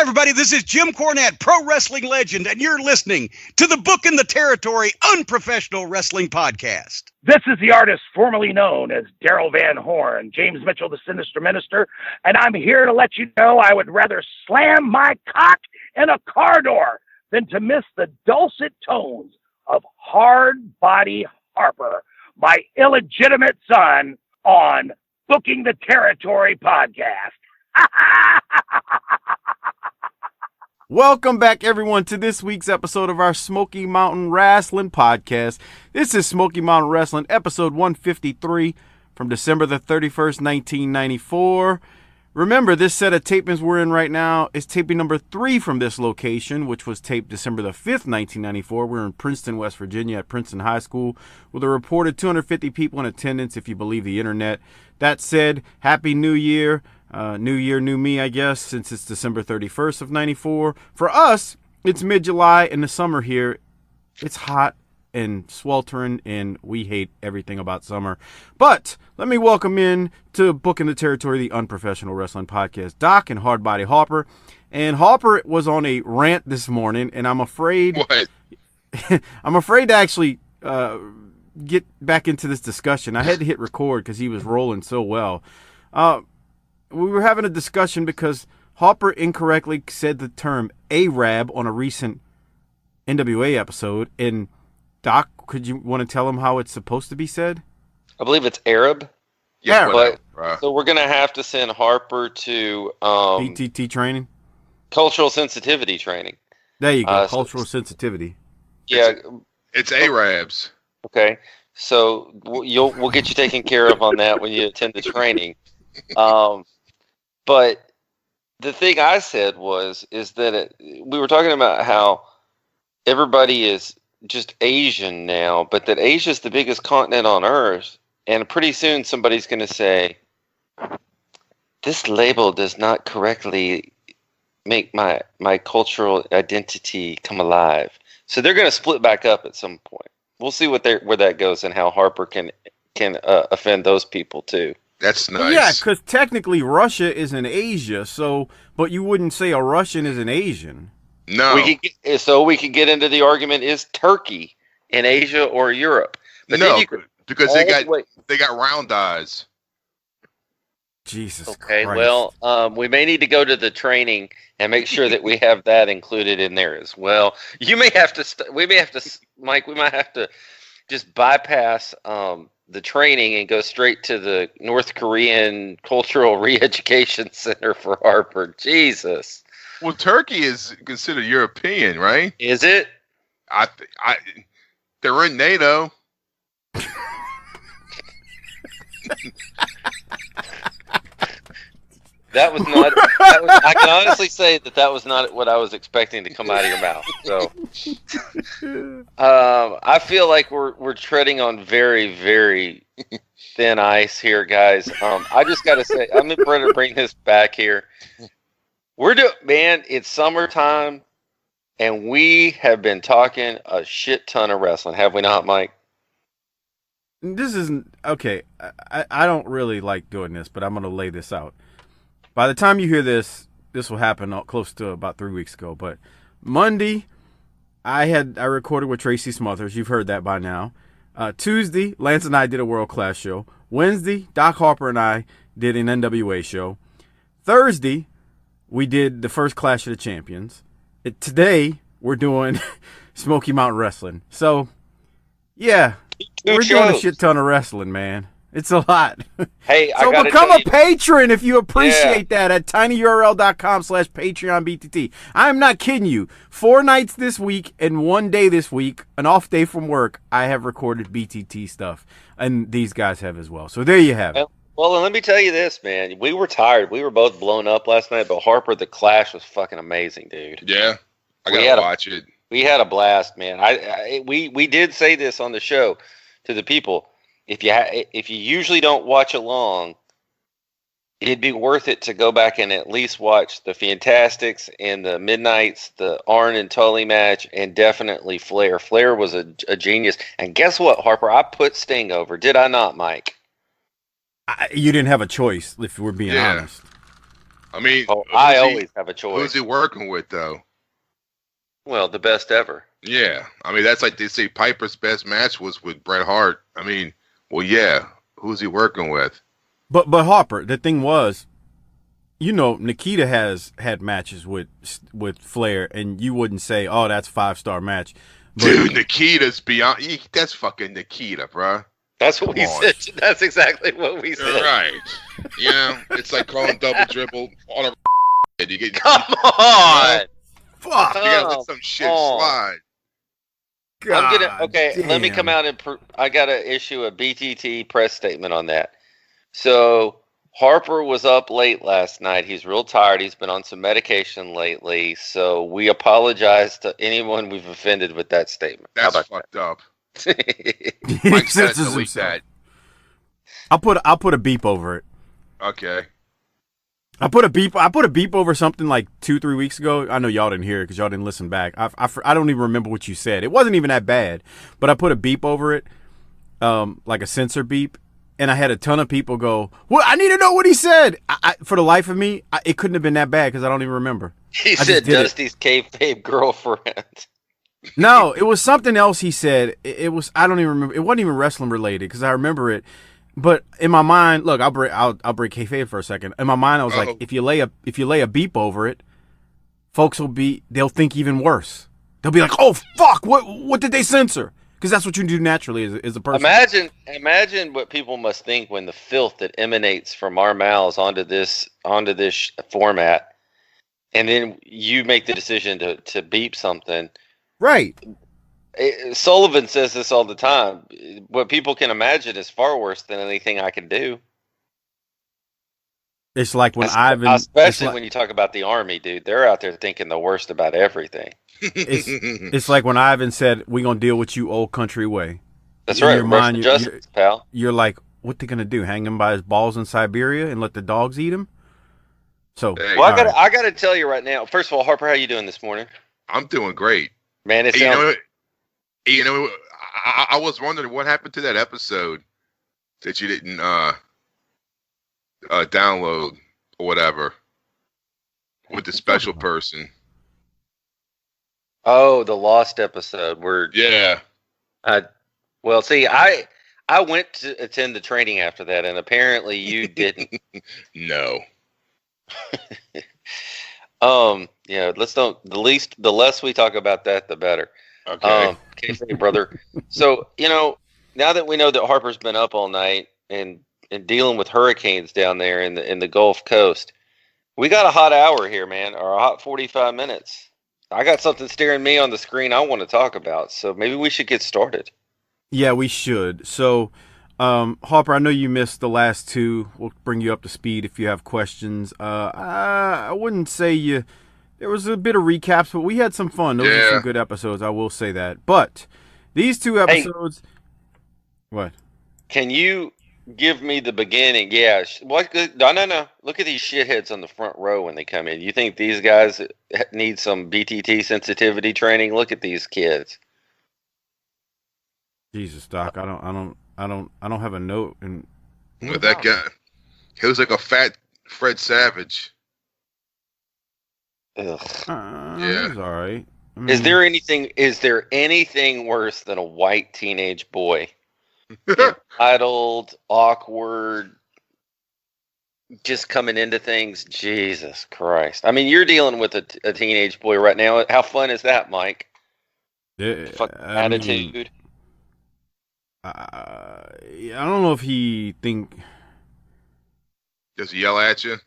everybody. This is Jim Cornette, pro wrestling legend, and you're listening to the Book in the Territory Unprofessional Wrestling Podcast. This is the artist formerly known as Daryl Van Horn, James Mitchell, the Sinister Minister, and I'm here to let you know I would rather slam my cock in a car door than to miss the dulcet tones of Hard Body Harper, my illegitimate son, on Booking the Territory Podcast. Welcome back, everyone, to this week's episode of our Smoky Mountain Rasslin podcast. This is Smoky Mountain Wrestling, episode 153 from December the 31st, 1994. Remember, this set of tapings we're in right now is taping number 3 from this location, which was taped December the 5th, 1994. We're in Princeton, West Virginia at Princeton High School with a reported 250 people in attendance, if you believe the internet. That said, Happy New Year. New year, new me, I guess, since it's December 31st of 94. For us, it's mid-July in the summer here. It's hot and sweltering, and we hate everything about summer. But let me welcome in to Booking the Territory, the Unprofessional Wrestling Podcast, Doc and Hard Body Harper. And Harper was on a rant this morning, and I'm afraid... What? I'm afraid to actually get back into this discussion. I had to hit record because he was rolling so well. We were having a discussion because Harper incorrectly said the term Arab on a recent NWA episode. And Doc, could you want to tell him how it's supposed to be said? I believe it's Arab. Yeah, but, so we're going to have to send Harper to BTT training? Cultural sensitivity training. There you go, cultural sensitivity. Yeah. It's Arabs. Okay. So we'll get you taken care of on that when you attend the training. But the thing I said is that we were talking about how everybody is just Asian now, but that Asia is the biggest continent on Earth, and pretty soon somebody's going to say, this label does not correctly make my cultural identity come alive. So they're going to split back up at some point. We'll see where that goes and how Harper can offend those people too. That's nice. Well, yeah, because technically Russia is in Asia, but you wouldn't say a Russian is an Asian. No. We could get into the argument: is Turkey in Asia or Europe? But no, because they got round eyes. Jesus. Okay, Christ. well, we may need to go to the training and make sure that we have that included in there as well. You may have to. Mike. We might have to just bypass the training and go straight to the North Korean Cultural Re-Education Center for Harper. Jesus. Well, Turkey is considered European, right? Is it? They're in NATO. I can honestly say that was not what I was expecting to come out of your mouth. So, I feel like we're treading on very, very thin ice here, guys. I just got to say, I'm going to bring this back here. Man, it's summertime, and we have been talking a shit ton of wrestling, have we not, Mike? This isn't okay. I don't really like doing this, but I'm going to lay this out. By the time you hear this will happen close to about 3 weeks ago. But Monday, I recorded with Tracy Smothers. You've heard that by now. Tuesday, Lance and I did a world-class show. Wednesday, Doc Harper and I did an NWA show. Thursday, we did the first Clash of the Champions. Today, we're doing Smoky Mountain Wrestling. So, yeah, we're doing a shit ton of wrestling, man. It's a lot. Hey, so become a patron if you appreciate that at tinyurl.com/PatreonBTT. I'm not kidding you. 4 nights this week and 1 day this week, an off day from work, I have recorded BTT stuff. And these guys have as well. So there you have it. Well, and let me tell you this, man. We were tired. We were both blown up last night, but Harper, the Clash was fucking amazing, dude. Yeah, I gotta watch it. We had a blast, man. We did say this on the show to the people. If you usually don't watch along, it'd be worth it to go back and at least watch the Fantastics and the Midnights, the Arn and Tully match, and definitely Flair. Flair was a genius. And guess what, Harper? I put Sting over. Did I not, Mike? You didn't have a choice, if we're being honest. I mean, I always have a choice. Who's he working with, though? Well, the best ever. Yeah. I mean, that's like they say Piper's best match was with Bret Hart. I mean, well, yeah. Who's he working with? But Harper, the thing was, Nikita has had matches with Flair, and you wouldn't say, "Oh, that's 5-star match." But, dude, Nikita's beyond. That's fucking Nikita, bro. That's what we said. That's exactly what we said. Right. Yeah, it's like calling double dribble on a. You get. Come on. Fuck. You gotta let some shit slide. Let me come out and I gotta issue a BTT press statement on that. So Harper was up late last night. He's real tired. He's been on some medication lately. So we apologize to anyone we've offended with that statement. That's fucked up. Mike said delete that. I'll put a beep over it. Okay. I put a beep over something like 2-3 weeks ago. I know y'all didn't hear it because y'all didn't listen back. I don't even remember what you said. It wasn't even that bad, but I put a beep over it, like a censor beep, and I had a ton of people go, "Well, I need to know what he said." For the life of me, it couldn't have been that bad because I don't even remember. He said Dusty's kayfabe girlfriend. No, it was something else he said. It was, I don't even remember. It wasn't even wrestling related because I remember it. But in my mind, look, I'll break kayfabe for a second. In my mind, I was like, if you lay a beep over it, folks they'll think even worse. They'll be like, "Oh fuck, what did they censor?" Because that's what you do naturally as a person. Imagine what people must think when the filth that emanates from our mouths onto this format, and then you make the decision to beep something. Right. Sullivan says this all the time. What people can imagine is far worse than anything I can do. It's like when especially when you talk about the Army, dude. They're out there thinking the worst about everything. It's like when Ivan said, "We're gonna deal with you old country way." That's right. Your mind, justice, pal. You're like, what they gonna do? Hang him by his balls in Siberia and let the dogs eat him? So, well, I gotta tell you right now. First of all, Harper, how you doing this morning? I'm doing great, man. I was wondering what happened to that episode that you didn't download or whatever with the special person. Oh, the lost episode where well, see, I went to attend the training after that, and apparently you didn't. No. Yeah, the less we talk about that, the better. Okay. Okay, brother. So, now that we know that Harper's been up all night and dealing with hurricanes down there in the Gulf Coast, we got a hot hour here, man, or a hot 45 minutes. I got something staring me on the screen I want to talk about, so maybe we should get started. Yeah, we should. So, Harper, I know you missed the last two. We'll bring you up to speed if you have questions. I wouldn't say there was a bit of recaps, but we had some fun. Those are some good episodes, I will say that. But these two episodes... Hey, what? Can you give me the beginning? Yeah. No. Look at these shitheads on the front row when they come in. You think these guys need some BTT sensitivity training? Look at these kids. Jesus, Doc, I don't have a note. And with that guy, he was like a fat Fred Savage. Ugh. He's all right. I mean, is there anything worse than a white teenage boy? Entitled, awkward, just coming into things. Jesus Christ. I mean, you're dealing with a teenage boy right now. How fun is that, Mike? Yeah, attitude. I don't know if he Does he yell at you?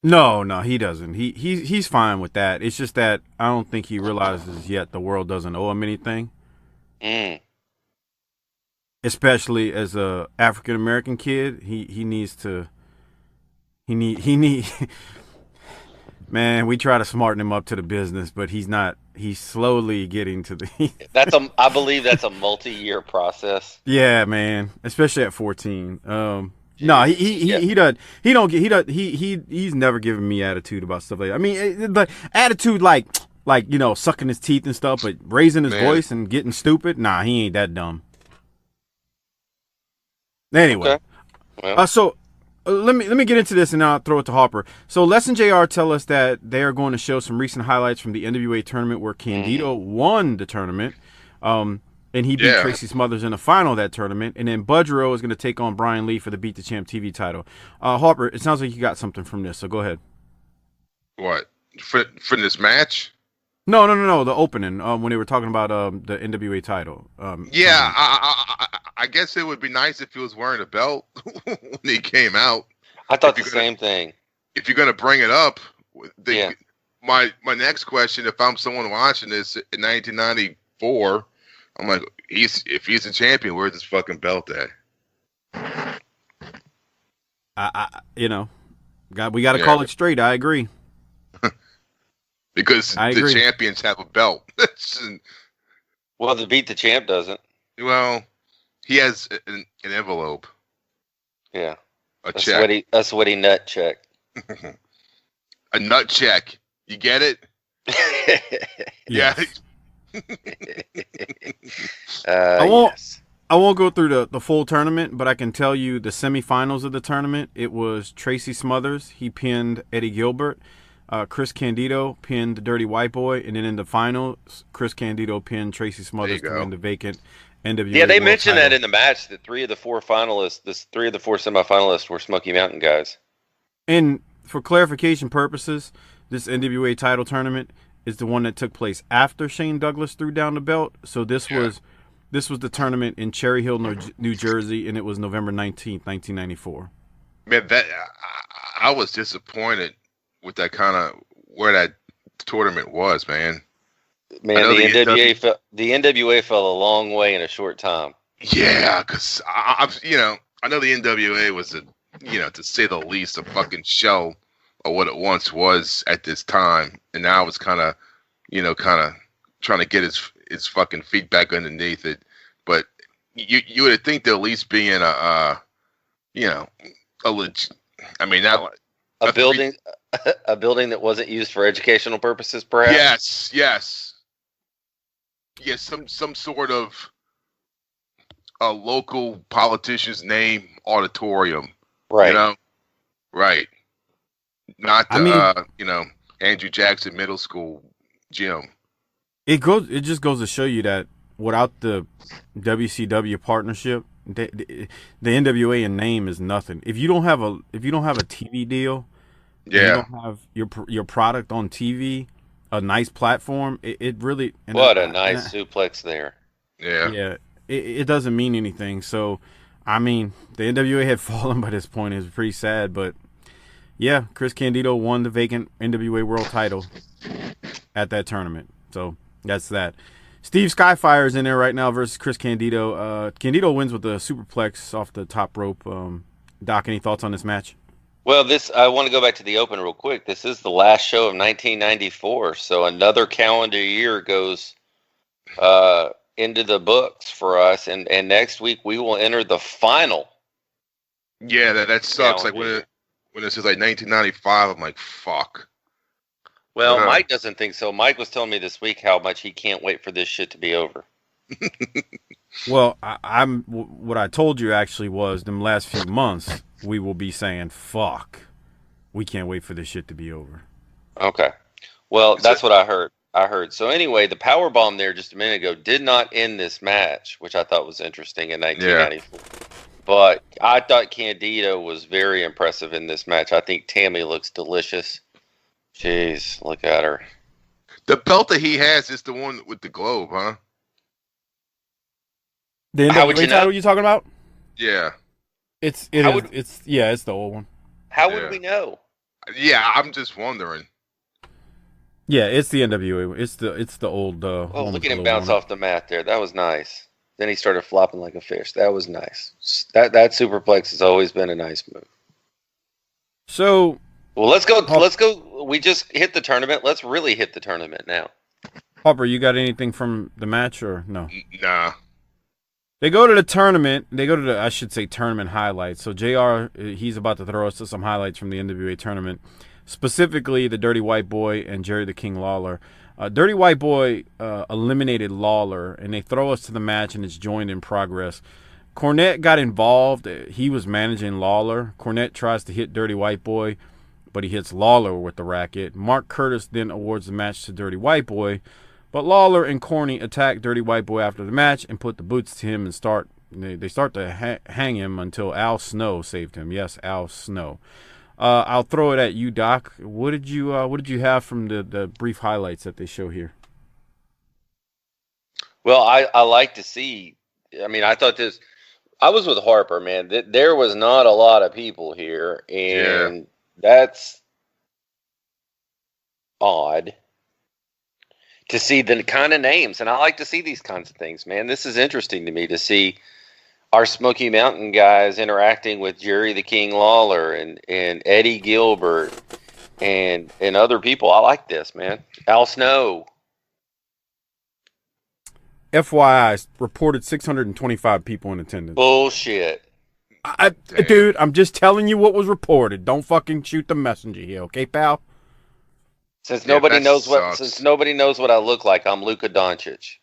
No, he doesn't. He's fine with that. It's just that I don't think he realizes yet the world doesn't owe him anything. Especially as a African American kid, he needs to. Man, we try to smarten him up to the business, but he's not. He's slowly getting to the. I believe that's a multi-year process. Yeah, man. Especially at 14. No, he doesn't. He's never given me attitude about stuff like that. I mean, the attitude like sucking his teeth and stuff, but raising his voice and getting stupid. Nah, he ain't that dumb. Anyway, okay. Well. So let me get into this and I'll throw it to Harper. So Les and JR tell us that they are going to show some recent highlights from the NWA tournament where Candido won the tournament. And he beat Tracy Smothers in the final of that tournament. And then Budro is going to take on Brian Lee for the Beat the Champ TV title. Harper, it sounds like you got something from this, so go ahead. What? For this match? No. The opening, when they were talking about the NWA title. I guess it would be nice if he was wearing a belt when he came out. I thought the same thing. If you're going to bring it up, my next question, if I'm someone watching this in 1994, I'm like, if he's a champion, where's his fucking belt at? We got to call it straight. I agree. Because the champions have a belt. Well, the Beat the Champ doesn't. Well, he has an envelope. Yeah. That's check. That's what he nut checked. A nut check. You get it? Yeah. I won't go through the full tournament, but I can tell you the semifinals of the tournament. It was Tracy Smothers. He pinned Eddie Gilbert. Chris Candido pinned the Dirty White Boy, and then in the finals, Chris Candido pinned Tracy Smothers to win the vacant NWA. Yeah, they World mentioned title. that in the match that three of the four semifinalists were Smoky Mountain guys. And for clarification purposes, this NWA title tournament is the one that took place after Shane Douglas threw down the belt. So this was the tournament in Cherry Hill, New Jersey, and it was November 19th, 1994. Man, I was disappointed with that kind of where that tournament was, man. Man, the NWA fell a long way in a short time. Yeah, because I know the NWA was to say the least, a fucking show of what it once was at this time, and now it's kind of trying to get his fucking feet back underneath it. But you would think they'll at least be in a building that wasn't used for educational purposes, perhaps. Yes. Some sort of a local politician's name auditorium, right? Right. Not the Andrew Jackson Middle School gym. It just goes to show you that without the WCW partnership, the NWA in name is nothing. If you don't have a TV deal, you don't have your product on TV, a nice platform. It really nice suplex there. Yeah. It doesn't mean anything. So, I mean, the NWA had fallen by this point. It was pretty sad, but yeah, Chris Candido won the vacant NWA World title at that tournament. So that's that. Steve Skyfire's in there right now versus Chris Candido. Candido wins with the superplex off the top rope. Doc, any thoughts on this match? Well, I want to go back to the open real quick. This is the last show of 1994, so another calendar year goes into the books for us, and next week we will enter the final. Yeah, that sucks. Like when this is like 1995, I'm like, fuck. Well, Mike doesn't think so. Mike was telling me this week how much he can't wait for this shit to be over. Well, what I told you actually was them last few months we will be saying, fuck, we can't wait for this shit to be over. Okay. Well, that's what I heard. So anyway, the power bomb there just a minute ago did not end this match, which I thought was interesting in 1994. Yeah. But I thought Candido was very impressive in this match. I think Tammy looks delicious. Jeez, look at her. The belt that he has is the one with the globe, huh? The NWA title you talking about? Yeah. It's the old one. How would we know? Yeah, I'm just wondering. Yeah, it's the NWA. It's the old. Look at him bounce off the mat there. That was nice. Then he started flopping like a fish. That was nice. That superplex has always been a nice move. So, well, let's go. Let's go. We just hit the tournament. Let's really hit the tournament now. Harper, you got anything from the match or no? Nah. They go to the tournament. They go to the, I should say, tournament highlights. So JR, he's about to throw us to some highlights from the NWA tournament, specifically the Dirty White Boy and Jerry the King Lawler. Dirty White Boy eliminated Lawler, and they throw us to the match, and it's joined in progress. Cornette got involved. He was managing Lawler. Cornette tries to hit Dirty White Boy, but he hits Lawler with the racket. Mark Curtis then awards the match to Dirty White Boy, but Lawler and Corny attack Dirty White Boy after the match and put the boots to him and they start to hang him until Al Snow saved him. Yes, Al Snow. I'll throw it at you, Doc. What did you have from the brief highlights that they show here? Well, I like to see. I mean, I thought this. I was with Harper, man. There was not a lot of people here, and that's odd to see the kind of names. And I like to see these kinds of things, man. This is interesting to me to see our Smoky Mountain guys interacting with Jerry the King Lawler and Eddie Gilbert and other people. I like this, man. Al Snow. FYI, reported 625 people in attendance. Bullshit. Dude, I'm just telling you what was reported. Don't fucking shoot the messenger here, okay, pal? Since nobody knows what I look like, I'm Luka Doncic.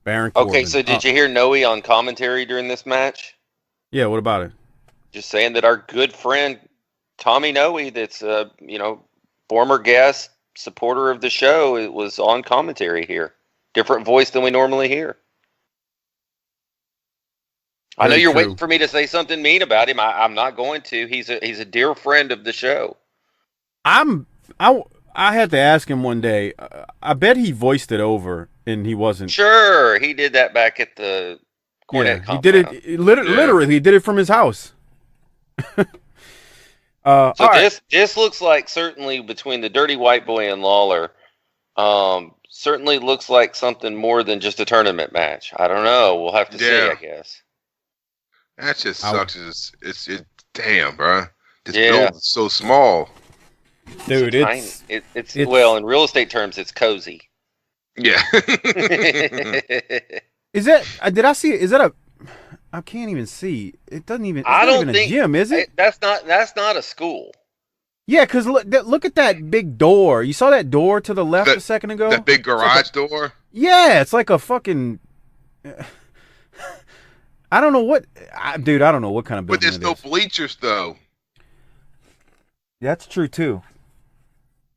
Baron Corbin. Okay, so did you hear Noe on commentary during this match? Yeah, what about it? Just saying that our good friend Tommy Noe, that's former guest, supporter of the show, it was on commentary here. Different voice than we normally hear. I know you're waiting for me to say something mean about him. I'm not going to. He's a dear friend of the show. I had to ask him one day. I bet he voiced it over, and he wasn't. Sure, he did that back at the Cornette compound. He did it literally. He did it from his house. This looks like, certainly between the Dirty White Boy and Lawler, certainly looks like something more than just a tournament match. I don't know. We'll have to see, I guess. That just sucks. It's damn, bro. This building is so small. Dude, it's well, in real estate terms, it's cozy. Yeah. Is that? Did I see it? Is that a? I can't even see. It doesn't even. I don't think a gym, is it? That's not a school. Yeah, because look at that big door. You saw that door to the left a second ago? That big garage door? Yeah, it's like a fucking... I don't know what... Dude, I don't know what kind of building But there's no bleachers, though. That's true, too.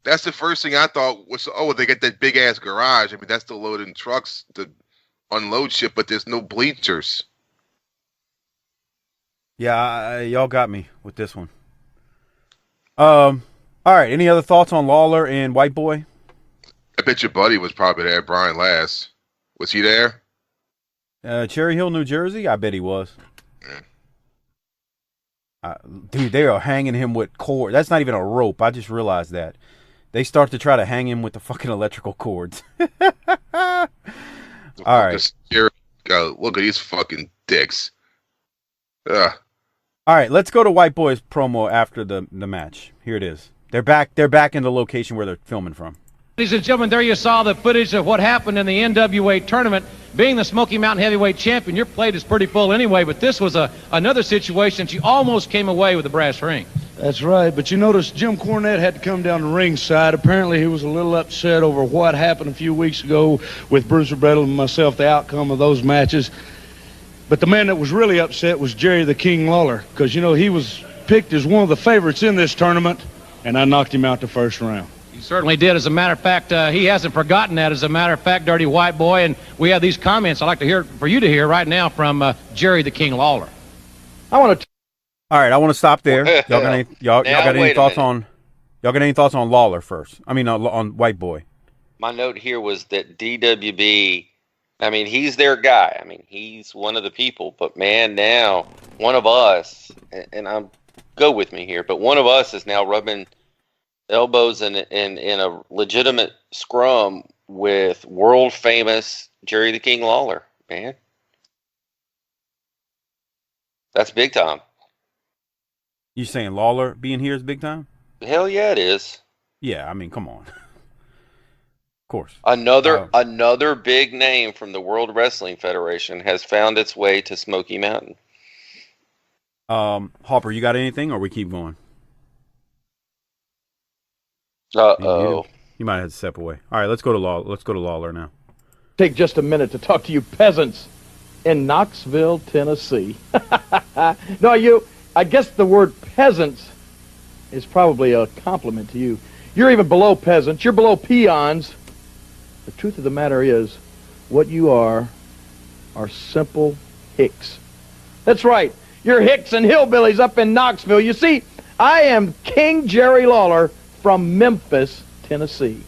That's the first thing I thought was, they got that big-ass garage. I mean, that's the loading trucks to unload shit, but there's no bleachers. Yeah, y'all got me with this one. All right. Any other thoughts on Lawler and White Boy? I bet your buddy was probably there, Brian Lass. Was he there? Cherry Hill, New Jersey? I bet he was. Dude, they are hanging him with cord. That's not even a rope. I just realized that. They start to try to hang him with the fucking electrical cords. All right. Look at these fucking dicks. Ugh. All right, let's go to White Boy's promo after the match. Here it is. They're back in the location where they're filming from. Ladies and gentlemen, there you saw the footage of what happened in the NWA Tournament. Being the Smoky Mountain Heavyweight Champion, your plate is pretty full anyway, but this was another situation. You almost came away with the brass ring. That's right, but you notice Jim Cornette had to come down to ringside. Apparently he was a little upset over what happened a few weeks ago with Bruiser Brett and myself, the outcome of those matches. But the man that was really upset was Jerry the King Lawler, because, he was picked as one of the favorites in this tournament, and I knocked him out the first round. You certainly did. As a matter of fact, he hasn't forgotten that. As a matter of fact, Dirty White Boy, and we have these comments I'd like to hear for you to hear right now from Jerry the King Lawler. All right, I want to stop there. Y'all got any thoughts on Lawler first? I mean, on White Boy. My note here was that DWB. I mean, he's their guy. I mean, he's one of the people. But, man, now one of us, and go with me here, but one of us is now rubbing elbows in a legitimate scrum with world-famous Jerry the King Lawler, man. That's big time. You saying Lawler being here is big time? Hell yeah, it is. Yeah, I mean, come on. Of course. Another big name from the World Wrestling Federation has found its way to Smoky Mountain. Harper, you got anything, or we keep going? Uh-oh. You might have to step away. All right, let's go to Lawler now. Take just a minute to talk to you peasants. in Knoxville, Tennessee. No, I guess the word peasants is probably a compliment to you. You're even below peasants. You're below peons. The truth of the matter is, what you are simple hicks. That's right. You're hicks and hillbillies up in Knoxville. You see, I am King Jerry Lawler from Memphis, Tennessee.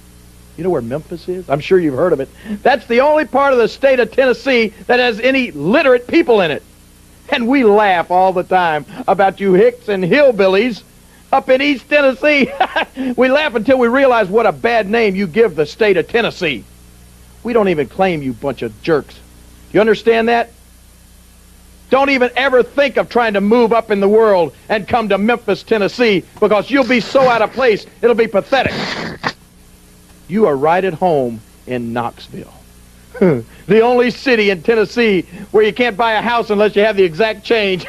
You know where Memphis is? I'm sure you've heard of it. That's the only part of the state of Tennessee that has any literate people in it. And we laugh all the time about you hicks and hillbillies up in East Tennessee. We laugh until we realize what a bad name you give the state of Tennessee. We don't even claim you bunch of jerks. You understand that? Don't even ever think of trying to move up in the world and come to Memphis, Tennessee, because you'll be so out of place, it'll be pathetic. You are right at home in Knoxville. The only city in Tennessee where you can't buy a house unless you have the exact change.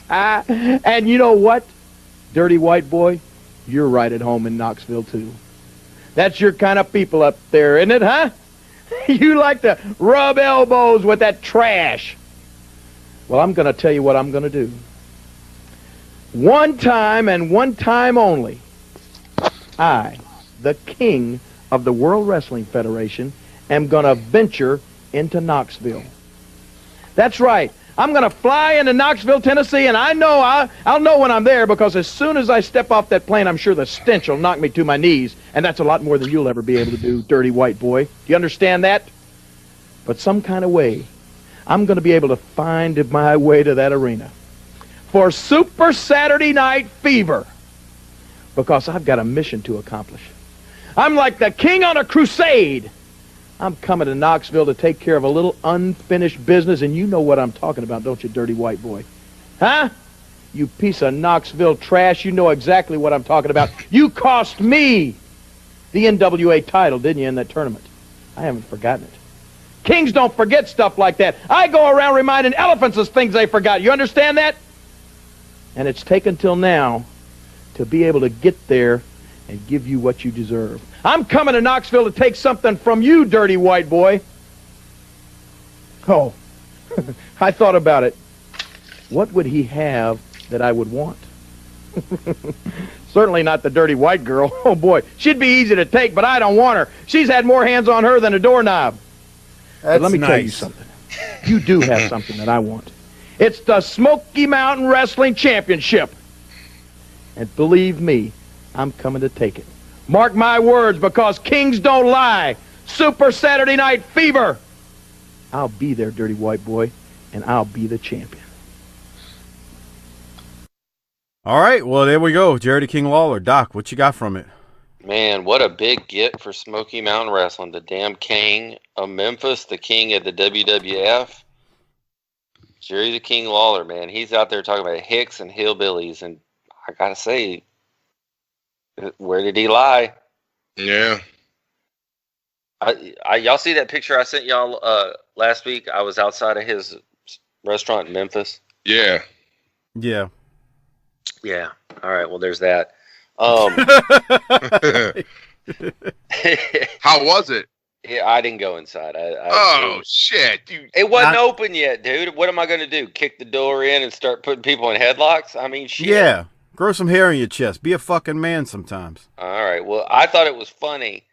And you know what, dirty white boy? You're right at home in Knoxville, too. That's your kind of people up there, isn't it, huh? You like to rub elbows with that trash. Well, I'm going to tell you what I'm going to do. One time and one time only, I, the king of the World Wrestling Federation, am going to venture into Knoxville. That's right. I'm going to fly into Knoxville, Tennessee, and I know I'll know when I'm there, because as soon as I step off that plane, I'm sure the stench will knock me to my knees, and that's a lot more than you'll ever be able to do, dirty white boy. Do you understand that? But some kind of way, I'm going to be able to find my way to that arena for Super Saturday Night Fever, because I've got a mission to accomplish. I'm like the king on a crusade. I'm coming to Knoxville to take care of a little unfinished business, and you know what I'm talking about, don't you, dirty white boy? Huh? You piece of Knoxville trash, you know exactly what I'm talking about. You cost me the NWA title, didn't you, in that tournament? I haven't forgotten it. Kings don't forget stuff like that. I go around reminding elephants of things they forgot. You understand that? And it's taken till now to be able to get there and give you what you deserve. I'm coming to Knoxville to take something from you, dirty white boy. Oh, I thought about it. What would he have that I would want? Certainly not the dirty white girl. Oh, boy, she'd be easy to take, but I don't want her. She's had more hands on her than a doorknob. But let me tell you something. You do have something that I want. It's the Smoky Mountain Wrestling Championship. And believe me, I'm coming to take it. Mark my words, because kings don't lie. Super Saturday Night Fever. I'll be there, dirty white boy, and I'll be the champion. All right, well, there we go. Jerry the King Lawler. Doc, what you got from it? Man, what a big get for Smoky Mountain Wrestling. The damn king of Memphis, the king of the WWF. Jerry the King Lawler, man. He's out there talking about hicks and hillbillies, and I gotta say, where did he lie? Yeah. Y'all see that picture I sent y'all last week? I was outside of his restaurant in Memphis. Yeah. Yeah. Yeah. All right. Well, there's that. How was it? Yeah, I didn't go inside. Shit, dude! It wasn't open yet, dude. What am I going to do? Kick the door in and start putting people in headlocks? I mean, shit. Yeah, grow some hair in your chest. Be a fucking man sometimes. All right. Well, I thought it was funny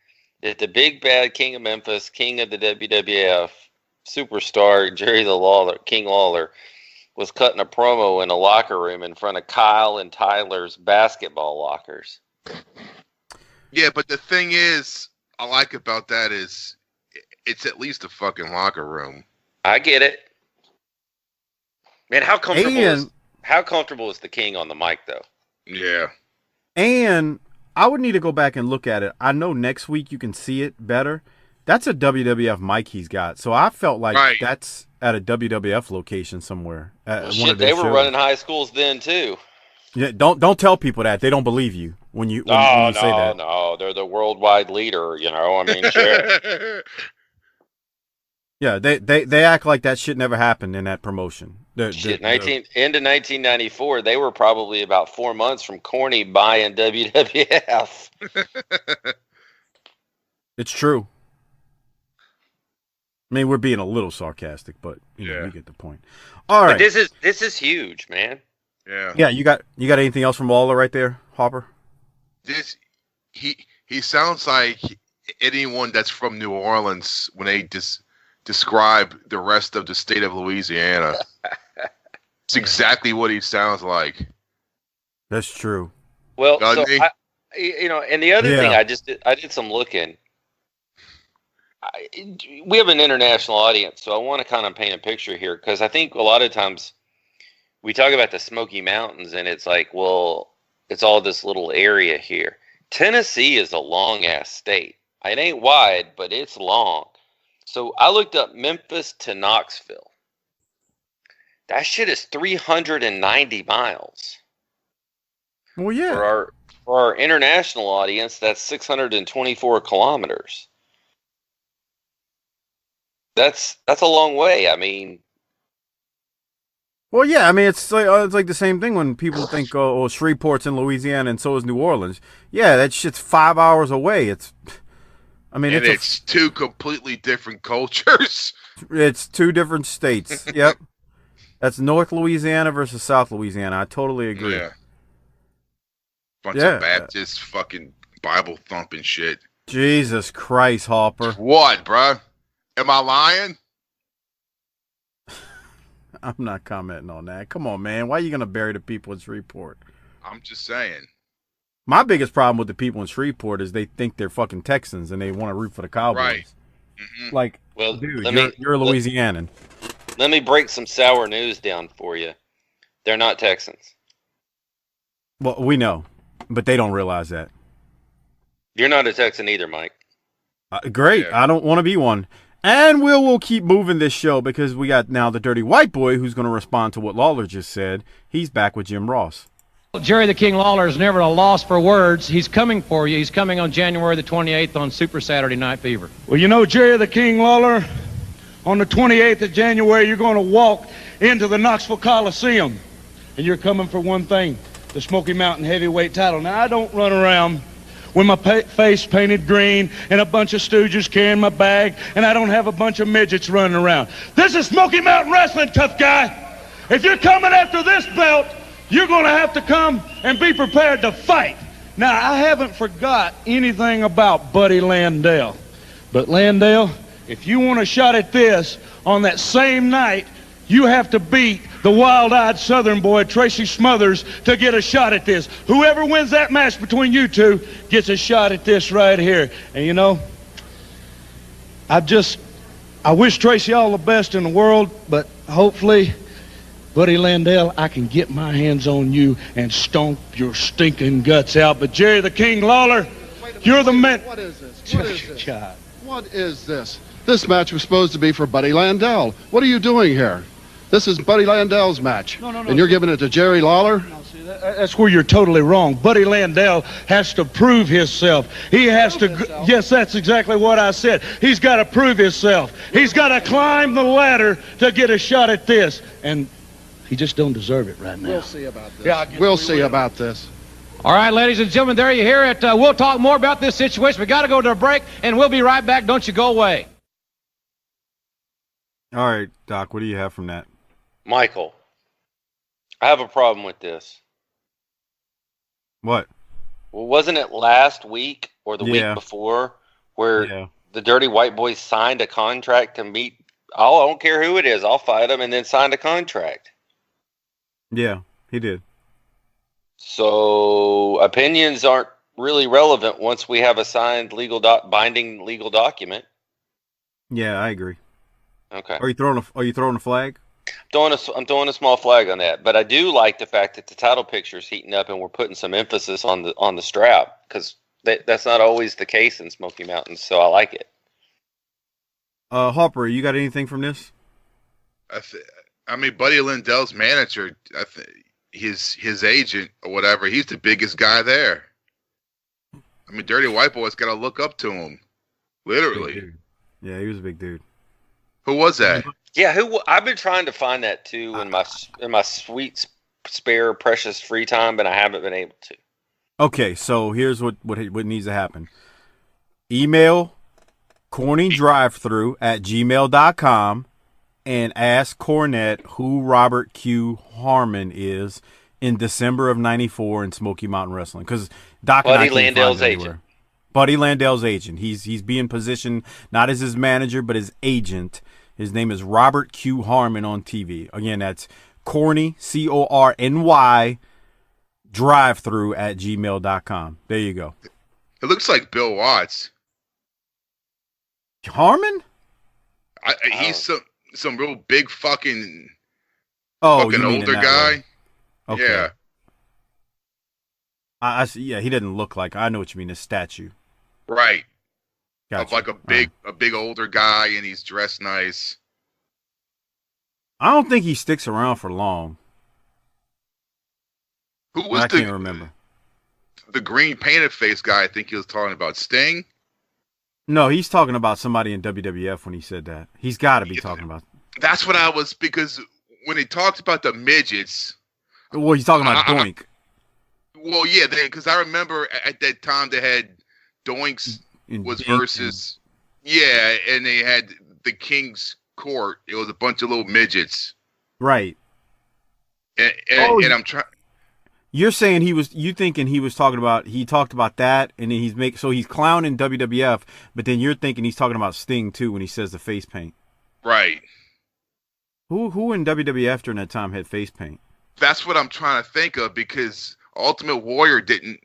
that the big bad king of Memphis, king of the WWF, superstar Jerry the Lawler, King Lawler, was cutting a promo in a locker room in front of Kyle and Tyler's basketball lockers. Yeah, but the thing is, I like about that is it's at least a fucking locker room. I get it. Man, how comfortable is the king on the mic, though? Yeah. And I would need to go back and look at it. I know next week you can see it better. That's a WWF mic he's got. So I felt like that's at a WWF location somewhere. Well, shit, they were running high schools then, too. Yeah, don't tell people that. They don't believe you when you say that. No, they're the worldwide leader, you know. I mean, sure. Yeah, they act like that shit never happened in that promotion. Into 1994, they were probably about 4 months from Corny buying WWF. It's true. mean, we're being a little sarcastic, but you know, we get the point. All right. But this is huge, man. Yeah. Yeah, you got anything else from Lawler right there, Hopper? He sounds like anyone that's from New Orleans when they describe the rest of the state of Louisiana. It's exactly what he sounds like. That's true. Well, so and the other thing I did some looking. We have an international audience, so I want to kind of paint a picture here because I think a lot of times we talk about the Smoky Mountains and it's like, well, it's all this little area here. Tennessee is a long-ass state. It ain't wide, but it's long. So I looked up Memphis to Knoxville. That shit is 390 miles. Well, yeah. For our international audience, that's 624 kilometers. That's a long way. I mean, well, yeah. I mean, it's like the same thing when people think, oh, Shreveport's in Louisiana and so is New Orleans. Yeah, that shit's 5 hours away. It's two completely different cultures. It's two different states. Yep. That's North Louisiana versus South Louisiana. I totally agree. Yeah. Bunch of Baptist fucking Bible thumping shit. Jesus Christ, Hopper. What, bruh? Am I lying? I'm not commenting on that. Come on, man. Why are you going to bury the people in Shreveport? I'm just saying. My biggest problem with the people in Shreveport is they think they're fucking Texans and they want to root for the Cowboys. Right. Mm-hmm. Like, well, dude, you're a Louisianan. Let me break some sour news down for you. They're not Texans. Well, we know, but they don't realize that. You're not a Texan either, Mike. Great. Yeah. I don't want to be one. And we'll keep moving this show because we got now the Dirty White Boy who's going to respond to what Lawler just said. He's back with Jim Ross. Jerry the King Lawler is never a loss for words. He's coming for you. He's coming on January the 28th on Super Saturday Night Fever. Well, you know, Jerry the King Lawler, on the 28th of January, you're going to walk into the Knoxville Coliseum. And you're coming for one thing, the Smoky Mountain Heavyweight title. Now, I don't run around with my face painted green and a bunch of stooges carrying my bag, and I don't have a bunch of midgets running around. This is Smoky Mountain Wrestling, tough guy. If you're coming after this belt, you're going to have to come and be prepared to fight. Now, I haven't forgot anything about Buddy Landel. But Landel, if you want a shot at this on that same night, you have to beat the wild-eyed Southern boy, Tracy Smothers, to get a shot at this. Whoever wins that match between you two gets a shot at this right here. And, you know, I wish Tracy all the best in the world, but hopefully, Buddy Landel, I can get my hands on you and stomp your stinking guts out. But Jerry the King Lawler, you're the man. What is this? What is this? What is this? This match was supposed to be for Buddy Landel. What are you doing here? This is Buddy Landel's match. No. And you're giving it to Jerry Lawler? No, see, that's where you're totally wrong. Buddy Landel has to prove himself. He has to. Yes, that's exactly what I said. He's got to prove himself. He's got to climb the ladder to get a shot at this. And he just don't deserve it right now. We'll see about this. Yeah, we'll see about this. All right, ladies and gentlemen, there you hear it. We'll talk more about this situation. We got to go to a break, and we'll be right back. Don't you go away. All right, Doc, what do you have from that? Michael, I have a problem with this. What? Well, wasn't it last week or the week before where the Dirty White Boys signed a contract to meet? I don't care who it is. I'll fight them, and then signed a contract. Yeah, he did. So opinions aren't really relevant once we have a signed binding legal document. Yeah, I agree. Okay. Are you throwing a flag? I'm throwing a small flag on that, but I do like the fact that the title picture is heating up and we're putting some emphasis on the strap because that's not always the case in Smoky Mountains. So I like it. Hopper, you got anything from this? I mean, Buddy Landel's manager, his agent or whatever, he's the biggest guy there. I mean, Dirty White Boy's got to look up to him, literally. Yeah, he was a big dude. Who was that? Yeah, I've been trying to find that too in my sweet, spare, precious free time, but I haven't been able to. Okay, so here's what needs to happen. Email cornydrivethrough@gmail.com and ask Cornette who Robert Q. Harmon is in December of '94 in Smoky Mountain Wrestling. Because Doc and I can't find it anywhere. Buddy Landel's agent. He's being positioned not as his manager, but his agent. His name is Robert Q. Harmon on TV. Again, that's Corny, CORNY, drivethrough@gmail.com. There you go. It looks like Bill Watts. Harmon? He's some real big fucking older guy. Okay. Yeah. I see. Yeah, he didn't look like. I know what you mean. A statue. Right. Gotcha. Of like a big older guy, and he's dressed nice. I don't think he sticks around for long. Who was I can't remember. The green painted face guy? I think he was talking about Sting. No, he's talking about somebody in WWF when he said that. He's got to be talking about. That's what I was, because when he talked about the midgets. Well, he's talking about Doink. Well, yeah, because I remember at that time they had Doinks was versus, and they had the King's Court. It was a bunch of little midgets, right? And I'm trying. You're saying you thinking he talked about that, and then he's clowning WWF, but then you're thinking he's talking about Sting too when he says the face paint. Right. Who in WWF during that time had face paint? That's what I'm trying to think of, because Ultimate Warrior didn't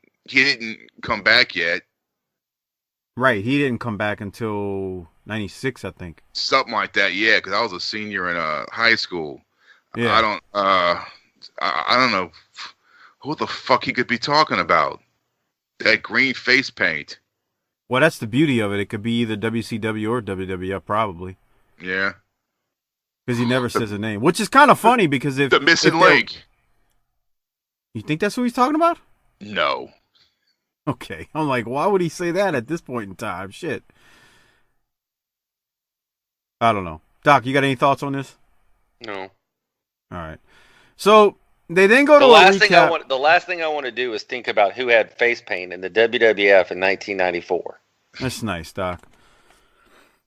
come back yet. Right, he didn't come back until '96, I think. Something like that, yeah. Because I was a senior in high school. Yeah. I don't know who the fuck he could be talking about. That green face paint. Well, that's the beauty of it. It could be either WCW or WWF, probably. Yeah. Because he never says a name, which is kind of funny because the missing link. You think that's who he's talking about? No. Okay. I'm like, why would he say that at this point in time? Shit. I don't know. Doc, you got any thoughts on this? No. All right. So they then go to the last recap. The last thing I want to do is think about who had face paint in the WWF in 1994. That's nice, Doc.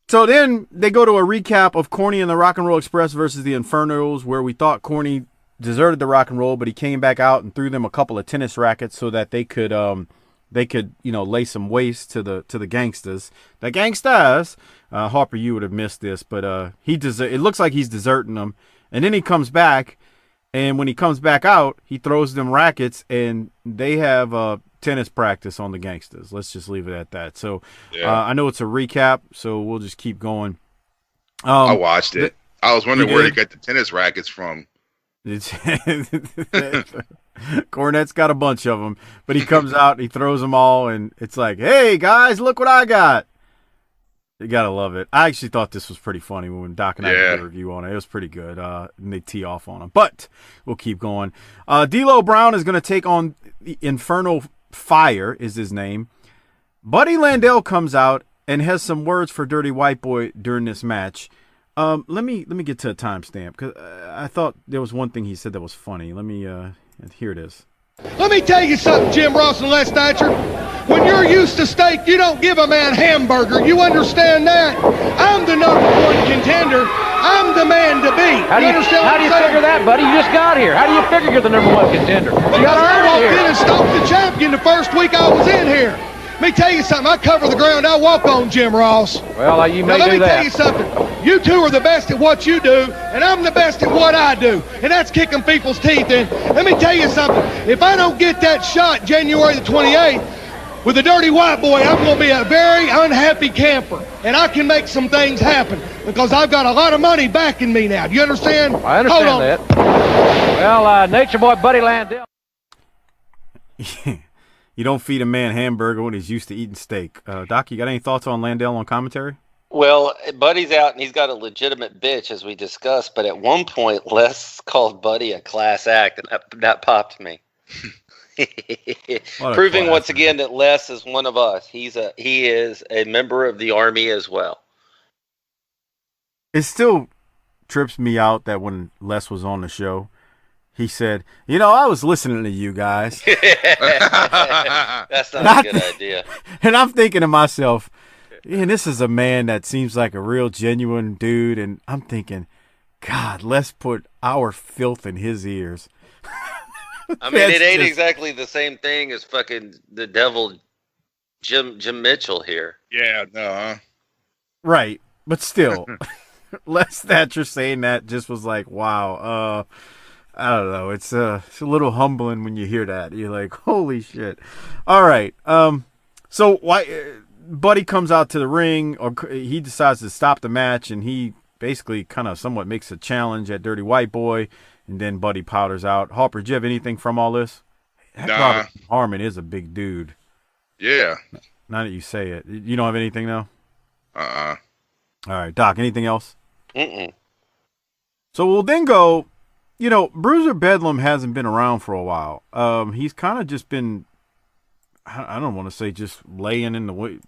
So then they go to a recap of Corny and the Rock and Roll Express versus the Infernos, where we thought Corny deserted the Rock and Roll, but he came back out and threw them a couple of tennis rackets so that they could lay some waste to the gangsters. The gangsters. Harper, you would have missed this, but it looks like he's deserting them, and then he comes back, and when he comes back out, he throws them rackets, and they have tennis practice on the gangsters. Let's just leave it at that. So I know it's a recap, so we'll just keep going. I watched it. I was wondering where they got the tennis rackets from. Cornette's got a bunch of them, but he comes out, he throws them all, and it's like, hey guys, look what I got. You gotta love it. I actually thought this was pretty funny when Doc and I did a review on it. It was pretty good. And they tee off on him, but we'll keep going. D'Lo Brown is going to take on the Inferno. Fire is his name. Buddy Landel comes out and has some words for Dirty White Boy during this match. Let me get to a timestamp because I thought there was one thing he said that was funny. Let me here it is. Let me tell you something, Jim Ross and Les Thatcher. When you're used to steak, you don't give a man hamburger. You understand that? I'm the #1 contender. I'm the man to beat. How do you figure that, buddy? You just got here. How do you figure you're the #1 contender? You got to earn it here. I walked here. in and stalked the champion the first week I was in here. Let me tell you something. I cover the ground I walk on, Jim Ross. Well, you may now, let do me that. tell you something. You two are the best at what you do, and I'm the best at what I do, and that's kicking people's teeth in. Let me tell you something. If I don't get that shot January the 28th with the Dirty White Boy, I'm going to be a very unhappy camper, and I can make some things happen because I've got a lot of money backing me now. Do you understand? I understand that. Well, Nature Boy Buddy Landel. You don't feed a man hamburger when he's used to eating steak. Doc, you got any thoughts on Landel on commentary? Well, Buddy's out and he's got a legitimate bitch, as we discussed. But at one point, Les called Buddy a class act, and that popped me. Proving once again that Les is one of us. He is a member of the Army as well. It still trips me out that when Les was on the show, he said, I was listening to you guys. That's not a good idea. And I'm thinking to myself, And this is a man that seems like a real genuine dude, and I'm thinking, God, let's put our filth in his ears. I mean, it ain't exactly the same thing as fucking the devil Jim Mitchell here. Yeah, no, huh? Right, but still, Les Thatcher saying that just was like, wow. I don't know. It's a little humbling when you hear that. You're like, holy shit. All right. So why Buddy comes out to the ring, or he decides to stop the match, and he basically kind of somewhat makes a challenge at Dirty White Boy, and then Buddy powders out. Harper, do you have anything from all this? Robert Harmon is a big dude. Yeah. Now that you say it. You don't have anything, though? All right, Doc, anything else? Mm-mm. So we'll then go, Bruiser Bedlam hasn't been around for a while. He's kind of just been, I don't want to say just laying in the way,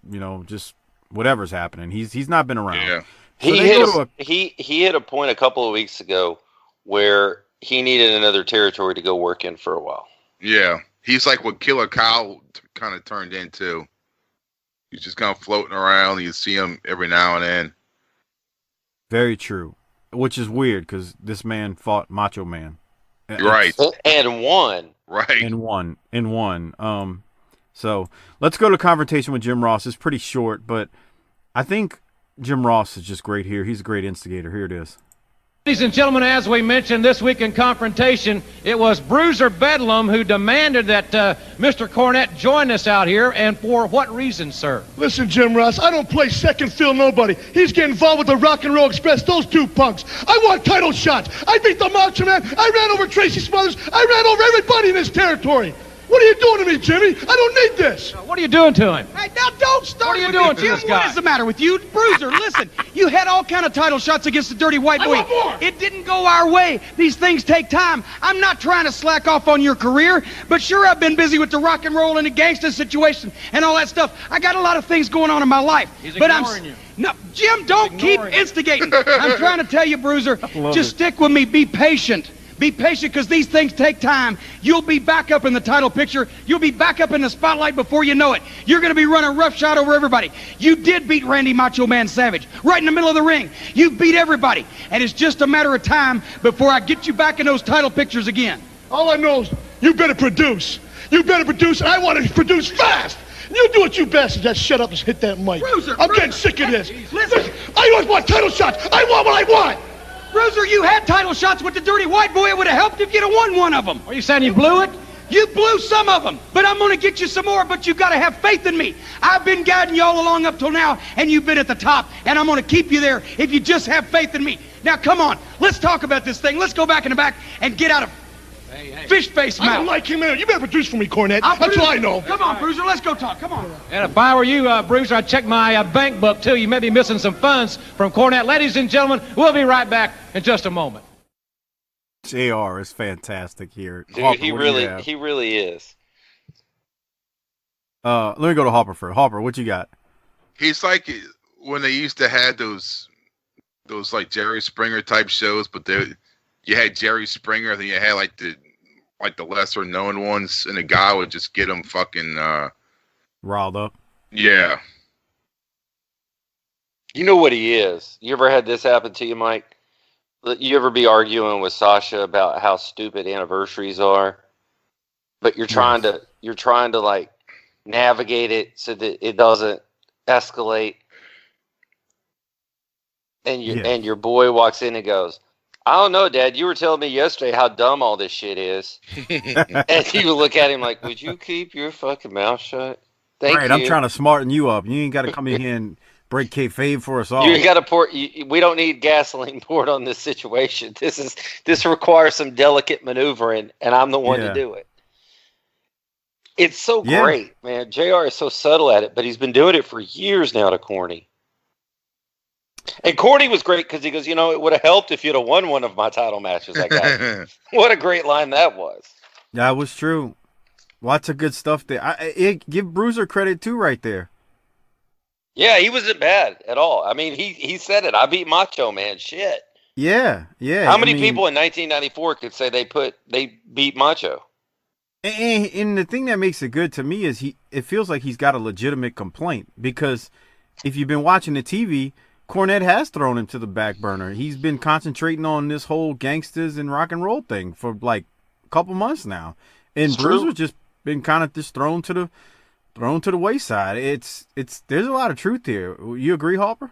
just whatever's happening. He's not been around. Yeah. So he hit a point a couple of weeks ago where he needed another territory to go work in for a while. Yeah. He's like what Killer Kyle kind of turned into. He's just kind of floating around. You see him every now and then. Very true. Which is weird because this man fought Macho Man. Right. And won. Right. And won. So let's go to confrontation with Jim Ross. It's pretty short, but I think Jim Ross is just great here. He's a great instigator. Here it is. Ladies and gentlemen, as we mentioned this week in confrontation, it was Bruiser Bedlam who demanded that Mr. Cornette join us out here, and for what reason, sir? Listen, Jim Ross, I don't play second fiddle nobody. He's getting involved with the Rock and Roll Express, those two punks. I want title shots. I beat the Macho Man. I ran over Tracy Smothers. I ran over everybody in this territory. What are you doing to me, Jimmy? I don't need this. What are you doing to him? Hey, now don't start. What are you doing to this guy? What is the matter with you? Bruiser, listen, you had all kind of title shots against the Dirty White Boy. I want more. It didn't go our way. These things take time. I'm not trying to slack off on your career, but sure, I've been busy with the rock and roll and the gangster situation and all that stuff. I got a lot of things going on in my life. He's but ignoring you. No, Jim, don't keep instigating. I'm trying to tell you, Bruiser, just stick with me. Be patient. Be patient, because these things take time. You'll be back up in the title picture. You'll be back up in the spotlight before you know it. You're going to be running roughshod over everybody. You did beat Randy Macho Man Savage right in the middle of the ring. You beat everybody. And it's just a matter of time before I get you back in those title pictures again. All I know is you better produce. You better produce, and I want to produce fast. You do what you best and just shut up and hit that mic. Bruiser, I'm getting sick of this. Listen. I don't want title shots. I want what I want. Bruiser, you had title shots with the Dirty White Boy. It would have helped if you'd have won one of them. Are you saying you blew it? You blew some of them, but I'm going to get you some more, but you got to have faith in me. I've been guiding you all along up till now, and you've been at the top, and I'm going to keep you there if you just have faith in me. Now, come on. Let's talk about this thing. Let's go back in the back and get out of fish face mouth. I don't like him either. You better produce for me, Cornette. That's all I know. Come on, Bruiser. Let's go talk. Come on. And if I were you, Bruiser, I'd check my bank book, too. You may be missing some funds from Cornette. Ladies and gentlemen, we'll be right back in just a moment. JR is fantastic here. Dude, Harper, he really is. Let me go to Harper first. Harper, what you got? He's like when they used to have those like Jerry Springer type shows, but you had Jerry Springer, then you had like the lesser known ones, and the guy would just get them fucking riled up. Yeah. You know what he is. You ever had this happen to you, Mike? You ever be arguing with Sasha about how stupid anniversaries are, but you're trying to like navigate it so that it doesn't escalate, and your boy walks in and goes, I don't know, Dad. You were telling me yesterday how dumb all this shit is. And you look at him like, would you keep your fucking mouth shut? Thank you. I'm trying to smarten you up. You ain't got to come in here and break kayfabe for us all. You got to pour. We don't need gasoline poured on this situation. This requires some delicate maneuvering, and I'm the one to do it. It's so great, man. JR is so subtle at it, but he's been doing it for years now to Corny. And Corny was great because he goes, it would have helped if you'd have won one of my title matches I got. What a great line that was. That was true. Lots of good stuff there. Give Bruiser credit too right there. Yeah, he wasn't bad at all. I mean, he said it. I beat Macho Man. Shit. Yeah. How many people in 1994 could say they beat Macho? And the thing that makes it good to me is it feels like he's got a legitimate complaint, because if you've been watching the TV, Cornette has thrown him to the back burner. He's been concentrating on this whole gangsters and rock and roll thing for like a couple months now, and Bruiser's just been kind of just thrown to the wayside. It's there's a lot of truth here. You agree, Harper?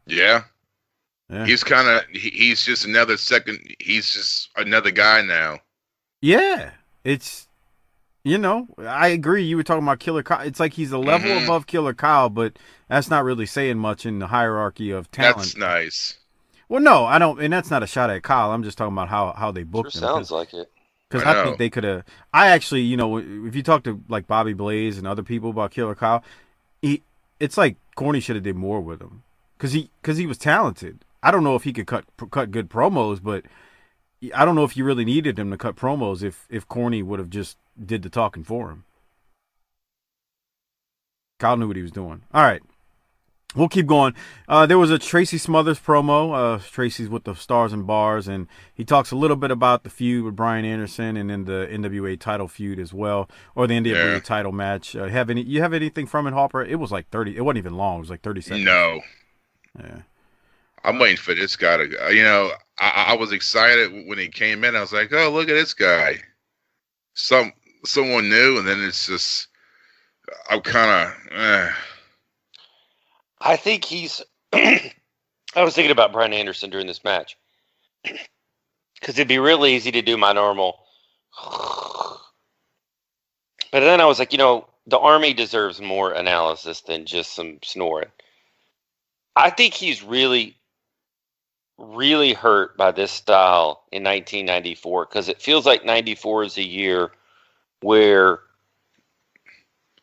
Yeah. He's he's just he's just another guy now. Yeah, it's, I agree. You were talking about Killer Kyle. It's like he's a level above Killer Kyle, but that's not really saying much in the hierarchy of talent. That's nice. Well, no, I don't, and that's not a shot at Kyle. I'm just talking about how they booked him. Sounds like it. Because I think they could have. I actually, if you talk to like Bobby Blaze and other people about Killer Kyle, it's like Corny should have did more with him because he was talented. I don't know if he could cut good promos, but I don't know if you really needed him to cut promos if Corny would have just did the talking for him. Kyle knew what he was doing. All right. We'll keep going. There was a Tracy Smothers promo. Tracy's with the Stars and Bars, and he talks a little bit about the feud with Brian Anderson and then the NWA title feud as well, or the NWA title match. You have anything from it, Harper? It was like 30. It wasn't even long. It was like 30 seconds. No. Yeah. I'm waiting for this guy to go. I was excited when he came in. I was like, oh, look at this guy. Someone new, and then it's just, I'm kind of, I think he's, I was thinking about Brian Anderson during this match. Because it'd be real easy to do my normal, but then I was like, the Army deserves more analysis than just some snoring. I think he's really, really hurt by this style in 1994 because it feels like 94 is a year where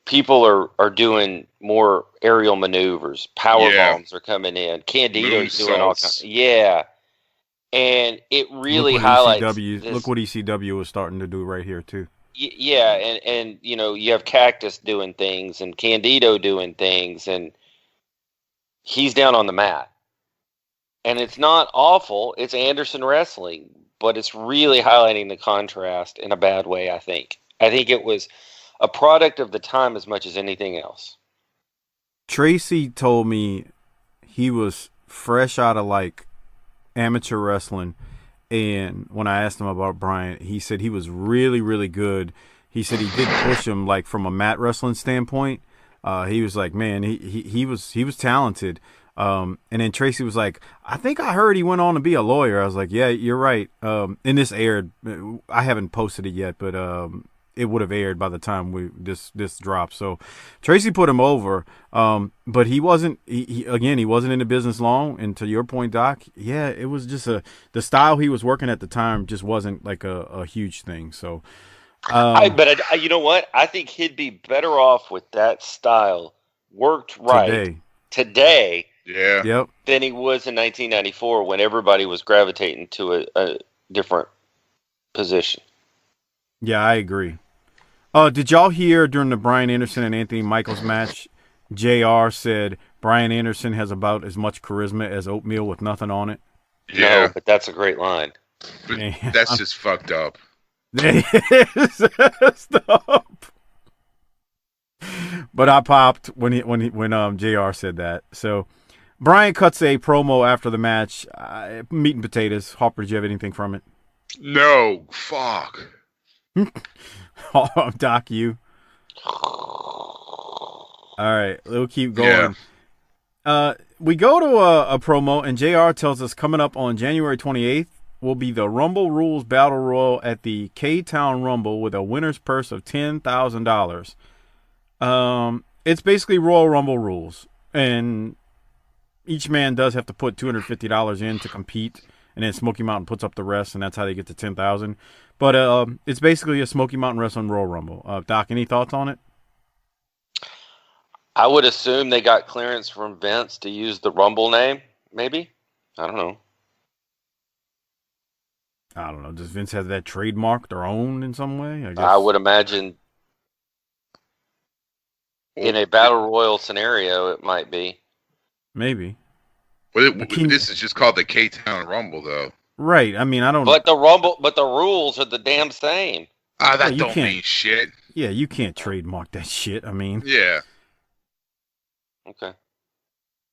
people are doing more aerial maneuvers. Power bombs are coming in. Candido's doing all kinds. Yeah. And it really highlights look what ECW is starting to do right here too. Yeah, and you have Cactus doing things and Candido doing things, and he's down on the mat. And it's not awful. It's Anderson wrestling, but it's really highlighting the contrast in a bad way, I think. I think it was a product of the time as much as anything else. Tracy told me he was fresh out of like amateur wrestling, and when I asked him about Brian, he said he was really, really good. He said he did push him like from a mat wrestling standpoint. He was like, man, he was talented. And then Tracy was like, I think I heard he went on to be a lawyer. I was like, yeah, you're right. And this aired. I haven't posted it yet, but it would have aired by the time this dropped. So Tracy put him over, but he wasn't. He wasn't in the business long. And to your point, Doc, yeah, it was just the style he was working at the time just wasn't like a huge thing. So, but you know what? I think he'd be better off with that style worked right today. Yeah. Yep. Than he was in 1994 when everybody was gravitating to a different position. Yeah, I agree. Did y'all hear during the Brian Anderson and Anthony Michaels match, JR said Brian Anderson has about as much charisma as oatmeal with nothing on it? Yeah. No, but that's a great line. That's just fucked up. Stop. But I popped when JR said that. So Brian cuts a promo after the match. Meat and potatoes. Harper, did you have anything from it? No. Fuck. Doc, you. All right, we'll keep going. Yeah. We go to a promo, and JR tells us coming up on January 28th will be the Rumble Rules Battle Royal at the K-Town Rumble with a winner's purse of $10,000. It's basically Royal Rumble rules, and each man does have to put $250 in to compete, and then Smoky Mountain puts up the rest, and that's how they get to $10,000. But it's basically a Smoky Mountain Wrestling Royal Rumble. Doc, any thoughts on it? I would assume they got clearance from Vince to use the Rumble name, maybe? I don't know. Does Vince have that trademarked or owned in some way? I guess. I would imagine in a Battle Royal scenario, it might be. Maybe. But this is just called the K-Town Rumble, though. Right. I mean, I don't. But the rules are the damn same. That don't mean shit. Yeah, you can't trademark that shit. I mean. Yeah. Okay.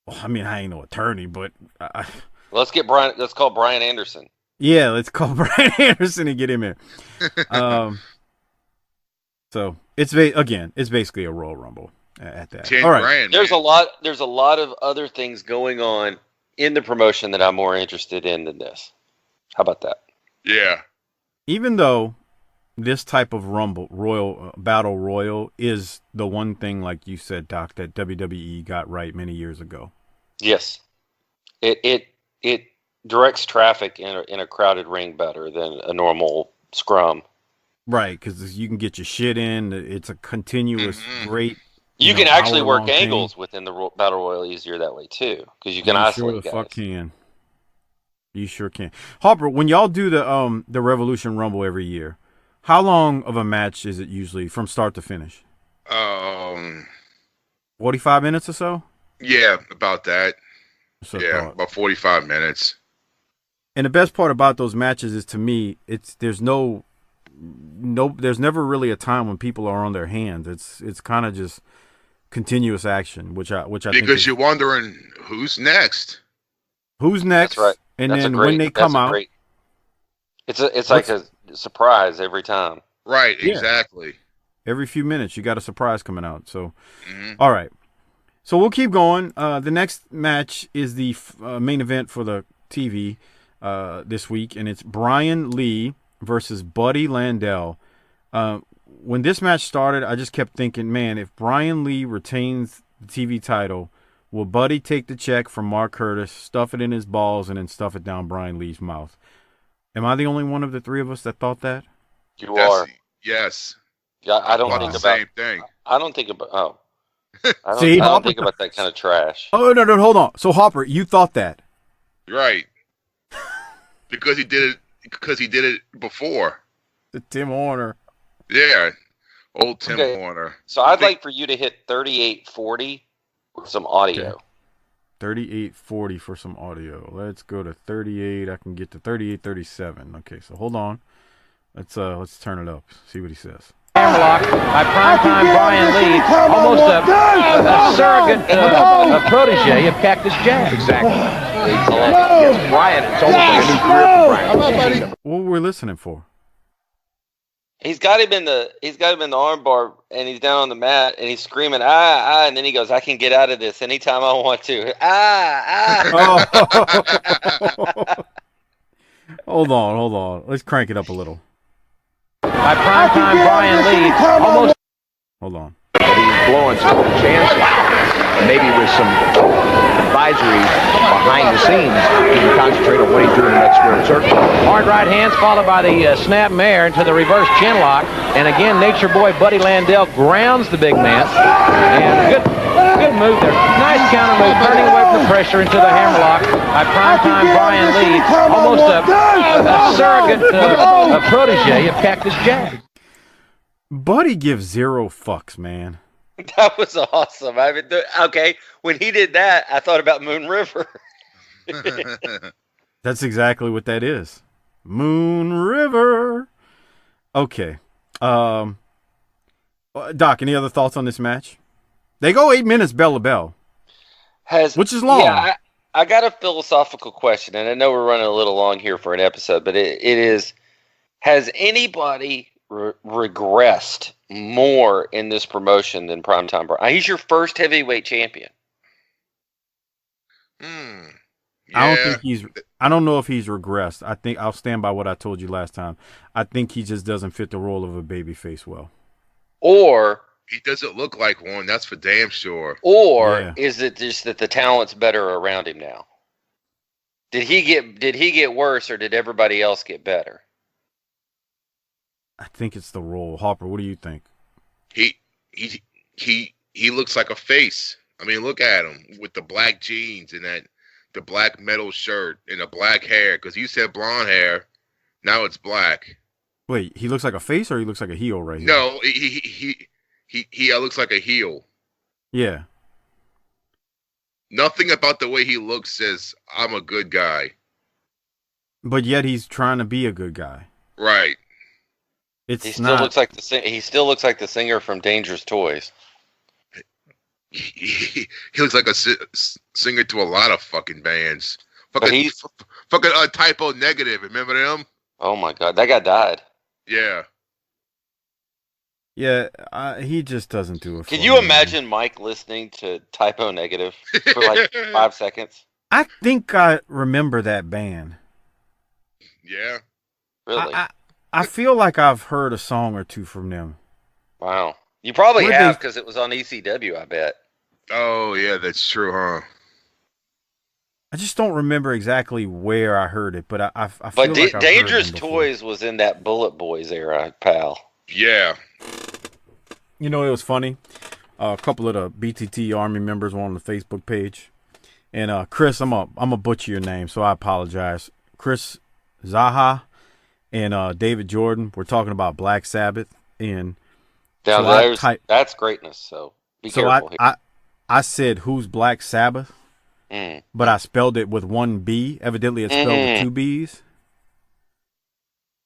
Well, I mean, I ain't no attorney, but Let's call Brian Anderson. Yeah, let's call Brian Anderson and get him in. So it's basically a Royal Rumble at that. $10 All right. grand, There's man. a lot of other things going on in the promotion that I'm more interested in than this. How about that? Yeah. Even though this type of battle royal is the one thing, like you said, Doc, that WWE got right many years ago. Yes, it directs traffic in a crowded ring better than a normal scrum. Right, because you can get your shit in. It's a continuous, great. You can actually work hour-long angles thing. within the battle royal easier that way too, because you can You isolate sure the guys. fuck can. You sure can. Harper, when y'all do the Revolution Rumble every year, how long of a match is it usually from start to finish? 45 minutes or so? Yeah, about that. So Yeah, about 45 minutes. And the best part about those matches is, to me, there's never really a time when people are on their hands. It's kind of just continuous action, which I think Because you're wondering who's next. Who's next? That's right. And That's then when they come out, it's like a surprise every time. Right, Yeah. exactly. every few minutes you got a surprise coming out. So, all right. So we'll keep going. The next match is the main event for the TV this week, and it's Brian Lee versus Buddy Landel. When this match started, I just kept thinking, man, if Brian Lee retains the TV title, will Buddy take the check from Mark Curtis, stuff it in his balls, and then stuff it down Brian Lee's mouth? Am I the only one of the three of us that thought that? You are. Yes. Yeah, I don't Thought think the about same thing. I don't think about. Oh, I See, don't think about that kind of trash. Oh, no, hold on. So, Hopper, you thought that? Right. Because he did it before. The Tim Horner. Yeah. Old Tim Okay. Horner. So I'd like for you to hit 3840 with some audio. Okay. 3840 for some audio. Let's go to 38. I can get to 3837. Okay, so hold on. Let's turn it up. See what he says. Hammerlock by primetime Brian Lee, almost a surrogate a protege of Cactus Jack. Exactly. Yes, Brian, it's almost like a new career for Brian. What were we listening for? He's got him in the armbar, and he's down on the mat, and he's screaming and then he goes, "I can get out of this anytime I want to." Oh. Hold on. Let's crank it up a little. By primetime Brian Lee, almost. Hold on. He's blowing some chance, maybe with some advisory behind the scenes. He can concentrate on what he's doing in that square circle. Hard right hands followed by the snap mare into the reverse chin lock. And again, Nature Boy Buddy Landel grounds the big man. And good move there. Nice counter move, turning away from the pressure into the hammerlock by primetime Brian Lee. Almost a surrogate a protege of Cactus Jack. Buddy gives zero fucks, man. That was awesome. I mean, okay, when he did that, I thought about Moon River. That's exactly what that is. Moon River. Okay. Doc, any other thoughts on this match? They go 8 minutes bell to bell. Which is long. Yeah, I got a philosophical question, and I know we're running a little long here for an episode, but it is, has anybody regressed more in this promotion than Primetime Brian? He's your first heavyweight champion. Yeah. I don't know if he's regressed. I think I'll stand by what I told you last time. I think he just doesn't fit the role of a babyface well. Or He doesn't look like one, that's for damn sure. Or is it just that the talent's better around him now? Did he get worse, or did everybody else get better? I think it's the role. Harper, what do you think? He looks like a face. I mean, look at him with the black jeans and the black metal shirt and the black hair. Because you said blonde hair, now it's black. Wait, he looks like a face or he looks like a heel right here? No, he looks like a heel. Yeah. Nothing about the way he looks says I'm a good guy. But yet he's trying to be a good guy. Right. He still looks like the singer from Dangerous Toys. he looks like a singer to a lot of fucking bands. Fucking Typo Negative. Remember them? Oh my God, that guy died. Yeah. Yeah, he just doesn't do it. Can you imagine Mike listening to Typo Negative for like 5 seconds? I think I remember that band. Yeah. Really? I feel like I've heard a song or two from them. Wow. You probably have because it was on ECW, I bet. Oh, yeah, that's true, huh? I just don't remember exactly where I heard it, but I feel but like I've Dangerous heard them Toys was in that Bullet Boys era, pal. Yeah. You know, it was funny. A couple of the BTT Army members were on the Facebook page. And Chris, I'm a butcher your name, so I apologize. Chris Zaha and David Jordan were talking about Black Sabbath. And now so that's greatness, so be careful here. I said, who's Black Sabbath? But I spelled it with one B. Evidently, it's spelled with two B's.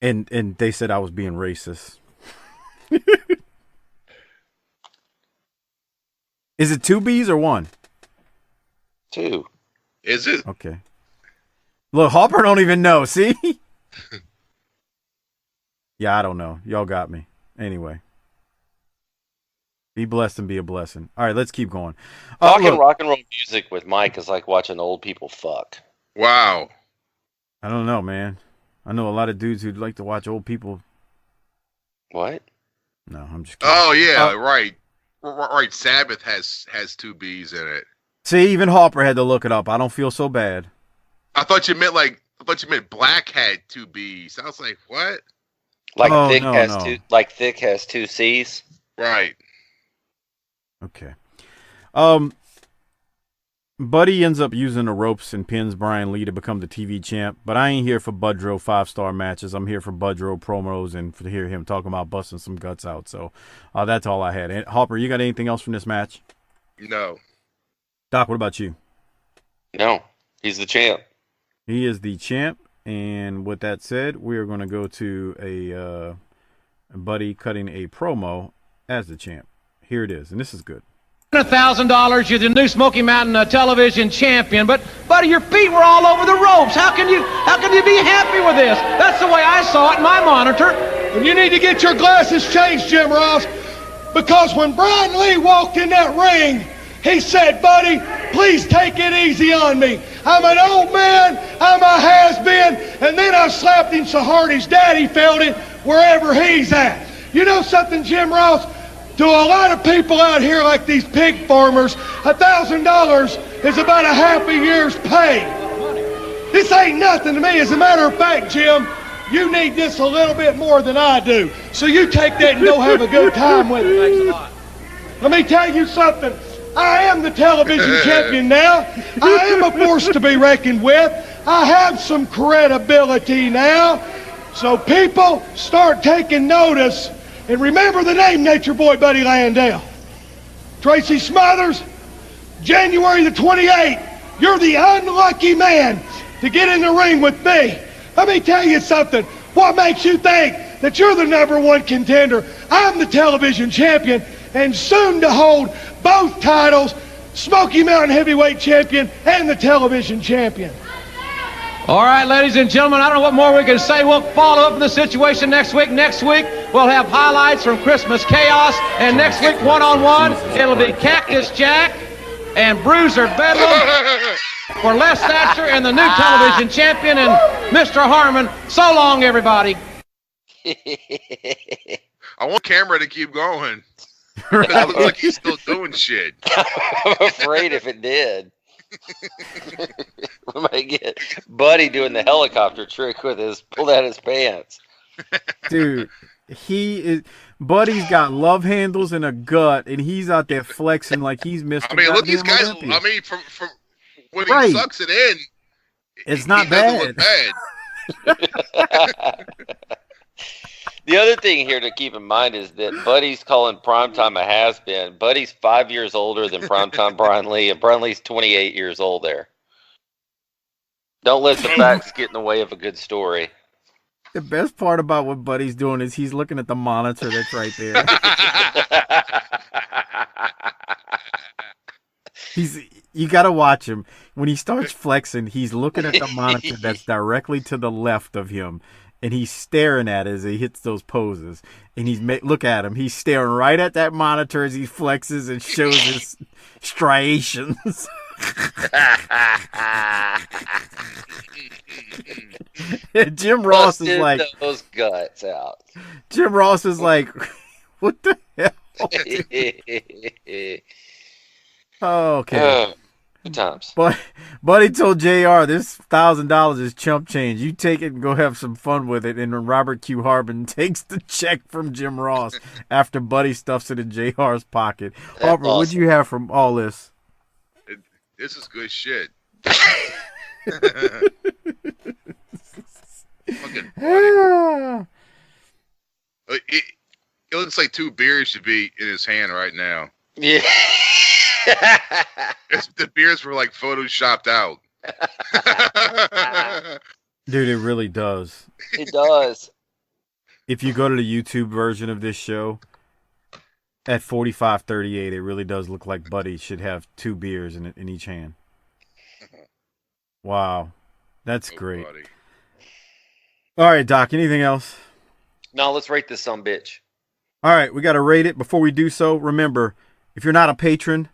And they said I was being racist. Is it two B's or one? Two. Is it? Okay. Look, Hopper don't even know. See? Yeah, I don't know. Y'all got me. Anyway. Be blessed and be a blessing. All right, let's keep going. Talking rock and roll music with Mike is like watching old people fuck. Wow. I don't know, man. I know a lot of dudes who'd like to watch old people. What? No, I'm just kidding. Oh, yeah, right. Right, Sabbath has two B's in it. See, even Hopper had to look it up. I don't feel so bad. I thought you meant Black had two B's. I was like, what? Like Thick has two C's? Right. Okay. Buddy ends up using the ropes and pins Brian Lee to become the TV champ, but I ain't here for Budrow 5-star matches. I'm here for Budrow promos and to hear him talking about busting some guts out. So that's all I had. And, Hopper, you got anything else from this match? No. Doc, what about you? No. He's the champ. He is the champ. And with that said, we are going to go to a Buddy cutting a promo as the champ. Here it is, and this is good. $1,000, you're the new Smoky Mountain television champion, but Buddy, your feet were all over the ropes. How can you be happy with this? That's the way I saw it in my monitor. And you need to get your glasses changed, Jim Ross, because when Brian Lee walked in that ring, he said, Buddy, please take it easy on me. I'm an old man, I'm a has-been, and then I slapped him so hard his daddy felt it wherever he's at. You know something, Jim Ross? To a lot of people out here like these pig farmers, $1,000 is about a half a year's pay. This ain't nothing to me. As a matter of fact, Jim, you need this a little bit more than I do. So you take that and go have a good time with it. Thanks a lot. Let me tell you something. I am the television champion now. I am a force to be reckoned with. I have some credibility now. So people, start taking notice. And remember the name, Nature Boy Buddy Landel. Tracy Smothers, January the 28th, you're the unlucky man to get in the ring with me. Let me tell you something. What makes you think that you're the #1 contender? I'm the television champion and soon to hold both titles, Smoky Mountain Heavyweight Champion and the television champion. All right, ladies and gentlemen, I don't know what more we can say. We'll follow up in the situation next week. Next week, we'll have highlights from Christmas Chaos. And next week, one-on-one, it'll be Cactus Jack and Bruiser Bedlam for Les Thatcher and the new television champion and Mr. Harmon. So long, everybody. I want camera to keep going. It looks like he's still doing shit. I'm afraid if it did. We might get Buddy doing the helicopter trick with his pulled out his pants. Dude, Buddy's got love handles and a gut, and he's out there flexing like he's Mr. I mean, look, these guys. Olympian. I mean, from when he sucks it in, it's not bad. The other thing here to keep in mind is that Buddy's calling Primetime a has-been. Buddy's 5 years older than Primetime Brian Lee, and Brian Lee's 28 years old there. Don't let the facts get in the way of a good story. The best part about what Buddy's doing is he's looking at the monitor that's right there. You got to watch him. When he starts flexing, he's looking at the monitor that's directly to the left of him, and he's staring at it as he hits those poses. And look at him. He's staring right at that monitor as he flexes and shows his striations. Jim Ross is like, those guts out. Jim Ross is like, what the hell? Okay. Good times. But Buddy told JR this $1,000 is chump change. You take it and go have some fun with it. And Robert Q. Harbin takes the check from Jim Ross after Buddy stuffs it in JR's pocket. Harper, awesome. What'd you have from all this? This is good shit. Fucking it looks like 2 beers should be in his hand right now. Yeah. The beers were like photoshopped out. Dude, it really does. It does. If you go to the YouTube version of this show, at 45:38, it really does look like Buddy should have 2 beers in each hand. Wow. That's great. Buddy. All right, Doc, anything else? No, let's rate this sumbitch. All right, we got to rate it. Before we do so, remember, if you're not a patron,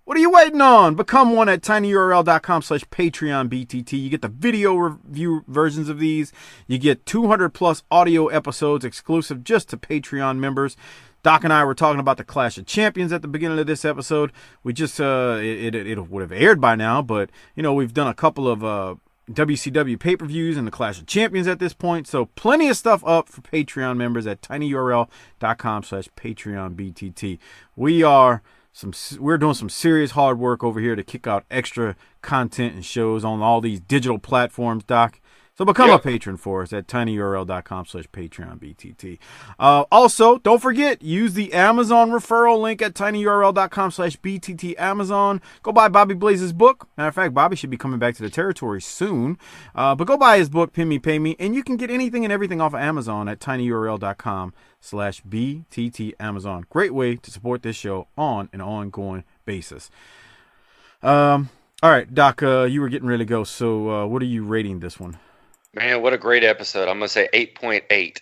what are you waiting on? Become one at tinyurl.com/PatreonBTT. You get the video review versions of these. You get 200+ audio episodes exclusive just to Patreon members. Doc and I were talking about the Clash of Champions at the beginning of this episode. We just, it would have aired by now, but, we've done a couple of WCW pay-per-views and the Clash of Champions at this point. So plenty of stuff up for Patreon members at tinyurl.com/PatreonBTT. We're doing some serious hard work over here to kick out extra content and shows on all these digital platforms, Doc. So become a patron for us at tinyurl.com/PatreonBTT. Also, don't forget, use the Amazon referral link at tinyurl.com/BTTAmazon. Go buy Bobby Blaze's book. Matter of fact, Bobby should be coming back to the territory soon. But go buy his book, Pin Me, Pay Me, and you can get anything and everything off of Amazon at tinyurl.com/BTTAmazon. Great way to support this show on an ongoing basis. All right, Doc, you were getting ready to go, so what are you rating this one? Man, what a great episode. I'm going to say 8.8.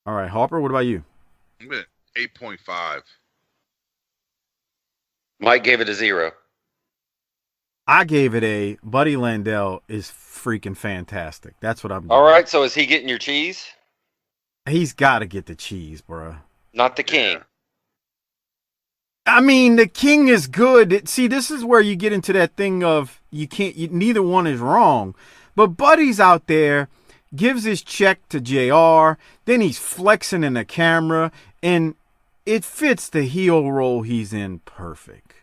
All right, Harper, what about you? I'm at 8.5. Mike gave it a 0. I gave it a Buddy Landel is freaking fantastic. That's what I'm doing. All right, so is he getting your cheese? He's got to get the cheese, bro. Not the king. I mean, the king is good. See, this is where you get into that thing of neither one is wrong. But Buddy's out there, gives his check to JR, then he's flexing in the camera, and it fits the heel role he's in perfect.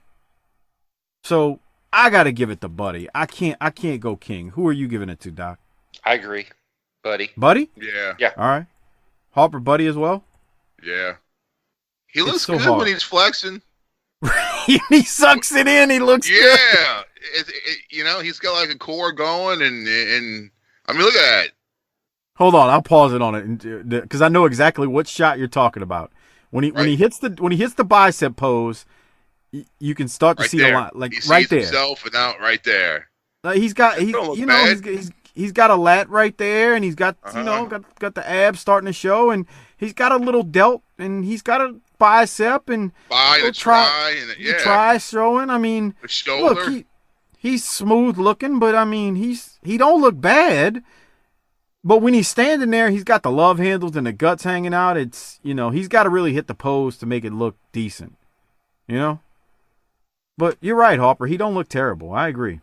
So I got to give it to Buddy. I can't go king. Who are you giving it to, Doc? I agree. Buddy. Buddy? Yeah. Yeah. All right. Harper, Buddy as well? Yeah. He looks so good hard when he's flexing. He sucks it in. He looks good. Yeah. He's got like a core going, and I mean, look at that. Hold on, I'll pause it on it because I know exactly what shot you're talking about. When he hits the bicep pose, you can start to see there. a lot, like he right sees there. Himself and out right there. He's got a lat right there, and he's got got the abs starting to show, and he's got a little delt, and he's got a bicep and try showing. I mean, look, he's smooth looking, but I mean he don't look bad. But when he's standing there, he's got the love handles and the guts hanging out. It's he's got to really hit the pose to make it look decent. But you're right, Harper. He don't look terrible. I agree.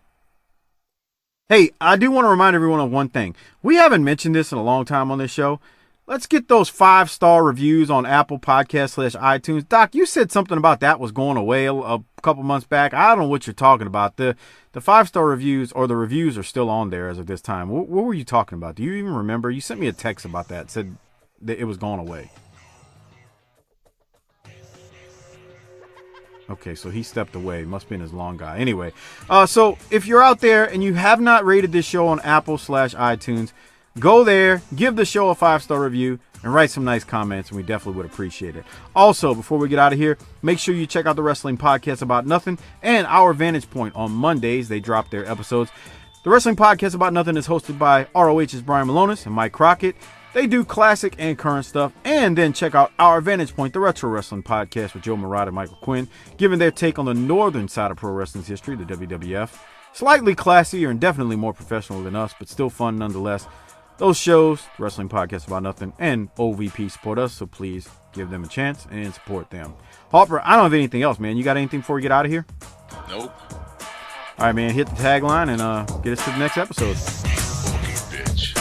Hey, I do want to remind everyone of one thing. We haven't mentioned this in a long time on this show. Let's get those 5-star reviews on Apple Podcasts / iTunes. Doc, you said something about that was going away a couple months back. I don't know what you're talking about. The 5-star reviews or the reviews are still on there as of this time. What were you talking about? Do you even remember? You sent me a text about that. Said that it was going away. Okay, so he stepped away. Must have been his long guy. Anyway, so if you're out there and you have not rated this show on Apple / iTunes, go there, give the show a 5-star review, and write some nice comments, and we definitely would appreciate it. Also, before we get out of here, make sure you check out the Wrestling Podcast About Nothing and Our Vantage Point on Mondays. They drop their episodes. The Wrestling Podcast About Nothing is hosted by ROH's Brian Malonis and Mike Crockett. They do classic and current stuff. And then check out Our Vantage Point, the Retro Wrestling Podcast with Joe Murata and Michael Quinn, giving their take on the northern side of pro wrestling's history, the WWF. Slightly classier and definitely more professional than us, but still fun nonetheless. Those shows, Wrestling Podcast About Nothing, and OVP support us, so please give them a chance and support them. Harper, I don't have anything else, man. You got anything before we get out of here? Nope. All right, man, hit the tagline and get us to the next episode. Bitch.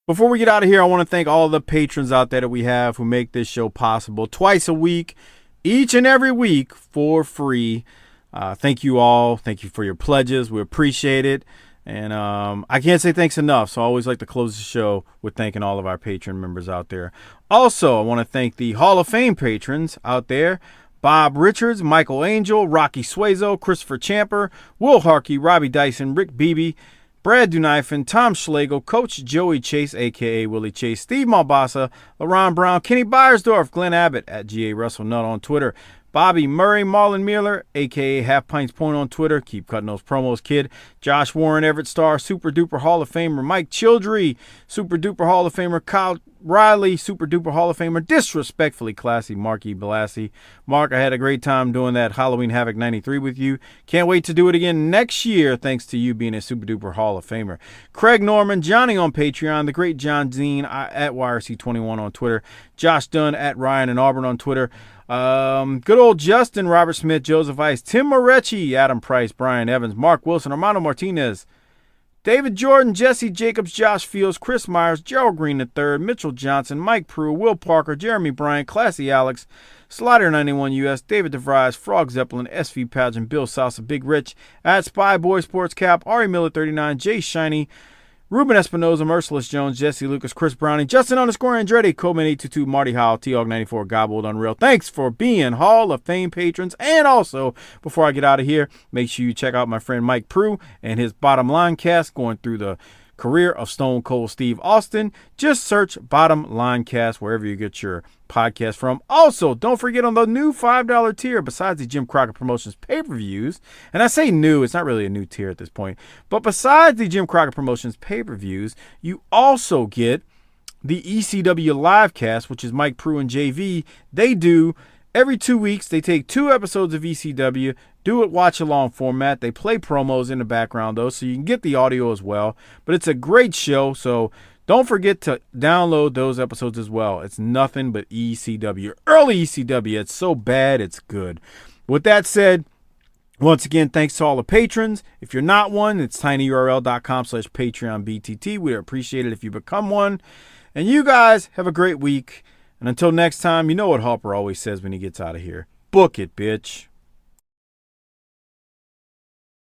Before we get out of here, I want to thank all the patrons out there that we have who make this show possible twice a week, each and every week for free. Thank you all. Thank you for your pledges. We appreciate it. And I can't say thanks enough, so I always like to close the show with thanking all of our patron members out there. Also, I want to thank the Hall of Fame patrons out there. Bob Richards, Michael Angel, Rocky Suezo, Christopher Champer, Will Harkey, Robbie Dyson, Rick Beebe, Brad Dunifin, Tom Schlegel, Coach Joey Chase, a.k.a. Willie Chase, Steve Malbasa, LaRon Brown, Kenny Byersdorf, Glenn Abbott at GA WrestleNut on Twitter, Bobby Murray, Marlon Mueller, a.k.a. Half Pints Point on Twitter. Keep cutting those promos, kid. Josh Warren, Everett Star, Super Duper Hall of Famer Mike Childrey, Super Duper Hall of Famer Kyle Riley, Super Duper Hall of Famer Disrespectfully Classy Mark E. Blassie. Mark, I had a great time doing that Halloween Havoc 93 with you. Can't wait to do it again next year, thanks to you being a Super Duper Hall of Famer. Craig Norman, Johnny on Patreon, the great John Zine at YRC21 on Twitter, Josh Dunn at Ryan and Auburn on Twitter. Good old Justin, Robert Smith, Joseph Ice, Tim Morecci, Adam Price, Brian Evans, Mark Wilson, Armando Martinez, David Jordan, Jesse Jacobs, Josh Fields, Chris Myers, Gerald Green III, Mitchell Johnson, Mike Prue, Will Parker, Jeremy Bryant, Classy Alex, Slider 91 US, David DeVries, Frog Zeppelin, SV Pageant, Bill Salsa, Big Rich, at Spy Boy Sports Cap, Ari Miller 39, Jay Shiny, Ruben Espinoza, Merciless Jones, Jesse Lucas, Chris Browning, Justin _Andretti, Coleman 822, Marty Howell, T-Hog 94, Gobbled Unreal. Thanks for being Hall of Fame patrons. And also, before I get out of here, make sure you check out my friend Mike Prue and his Bottom Line cast going through the career of Stone Cold Steve Austin. Just search Bottom Line Cast wherever you get your podcast from. Also, don't forget on the new $5 tier, besides the Jim Crockett Promotions pay-per-views, and I say new, it's not really a new tier at this point, but besides the Jim Crockett Promotions pay-per-views, you also get the ECW live cast, which is Mike Prue and JV. They do every 2 weeks. They take 2 episodes of ECW, do it watch-along format. They play promos in the background, though, so you can get the audio as well. But it's a great show, so don't forget to download those episodes as well. It's nothing but ECW. Early ECW. It's so bad, it's good. With that said, once again, thanks to all the patrons. If you're not one, it's tinyurl.com/PatreonBTT. We'd appreciate it if you become one. And you guys have a great week. And until next time, you know what Harper always says when he gets out of here. Book it, bitch.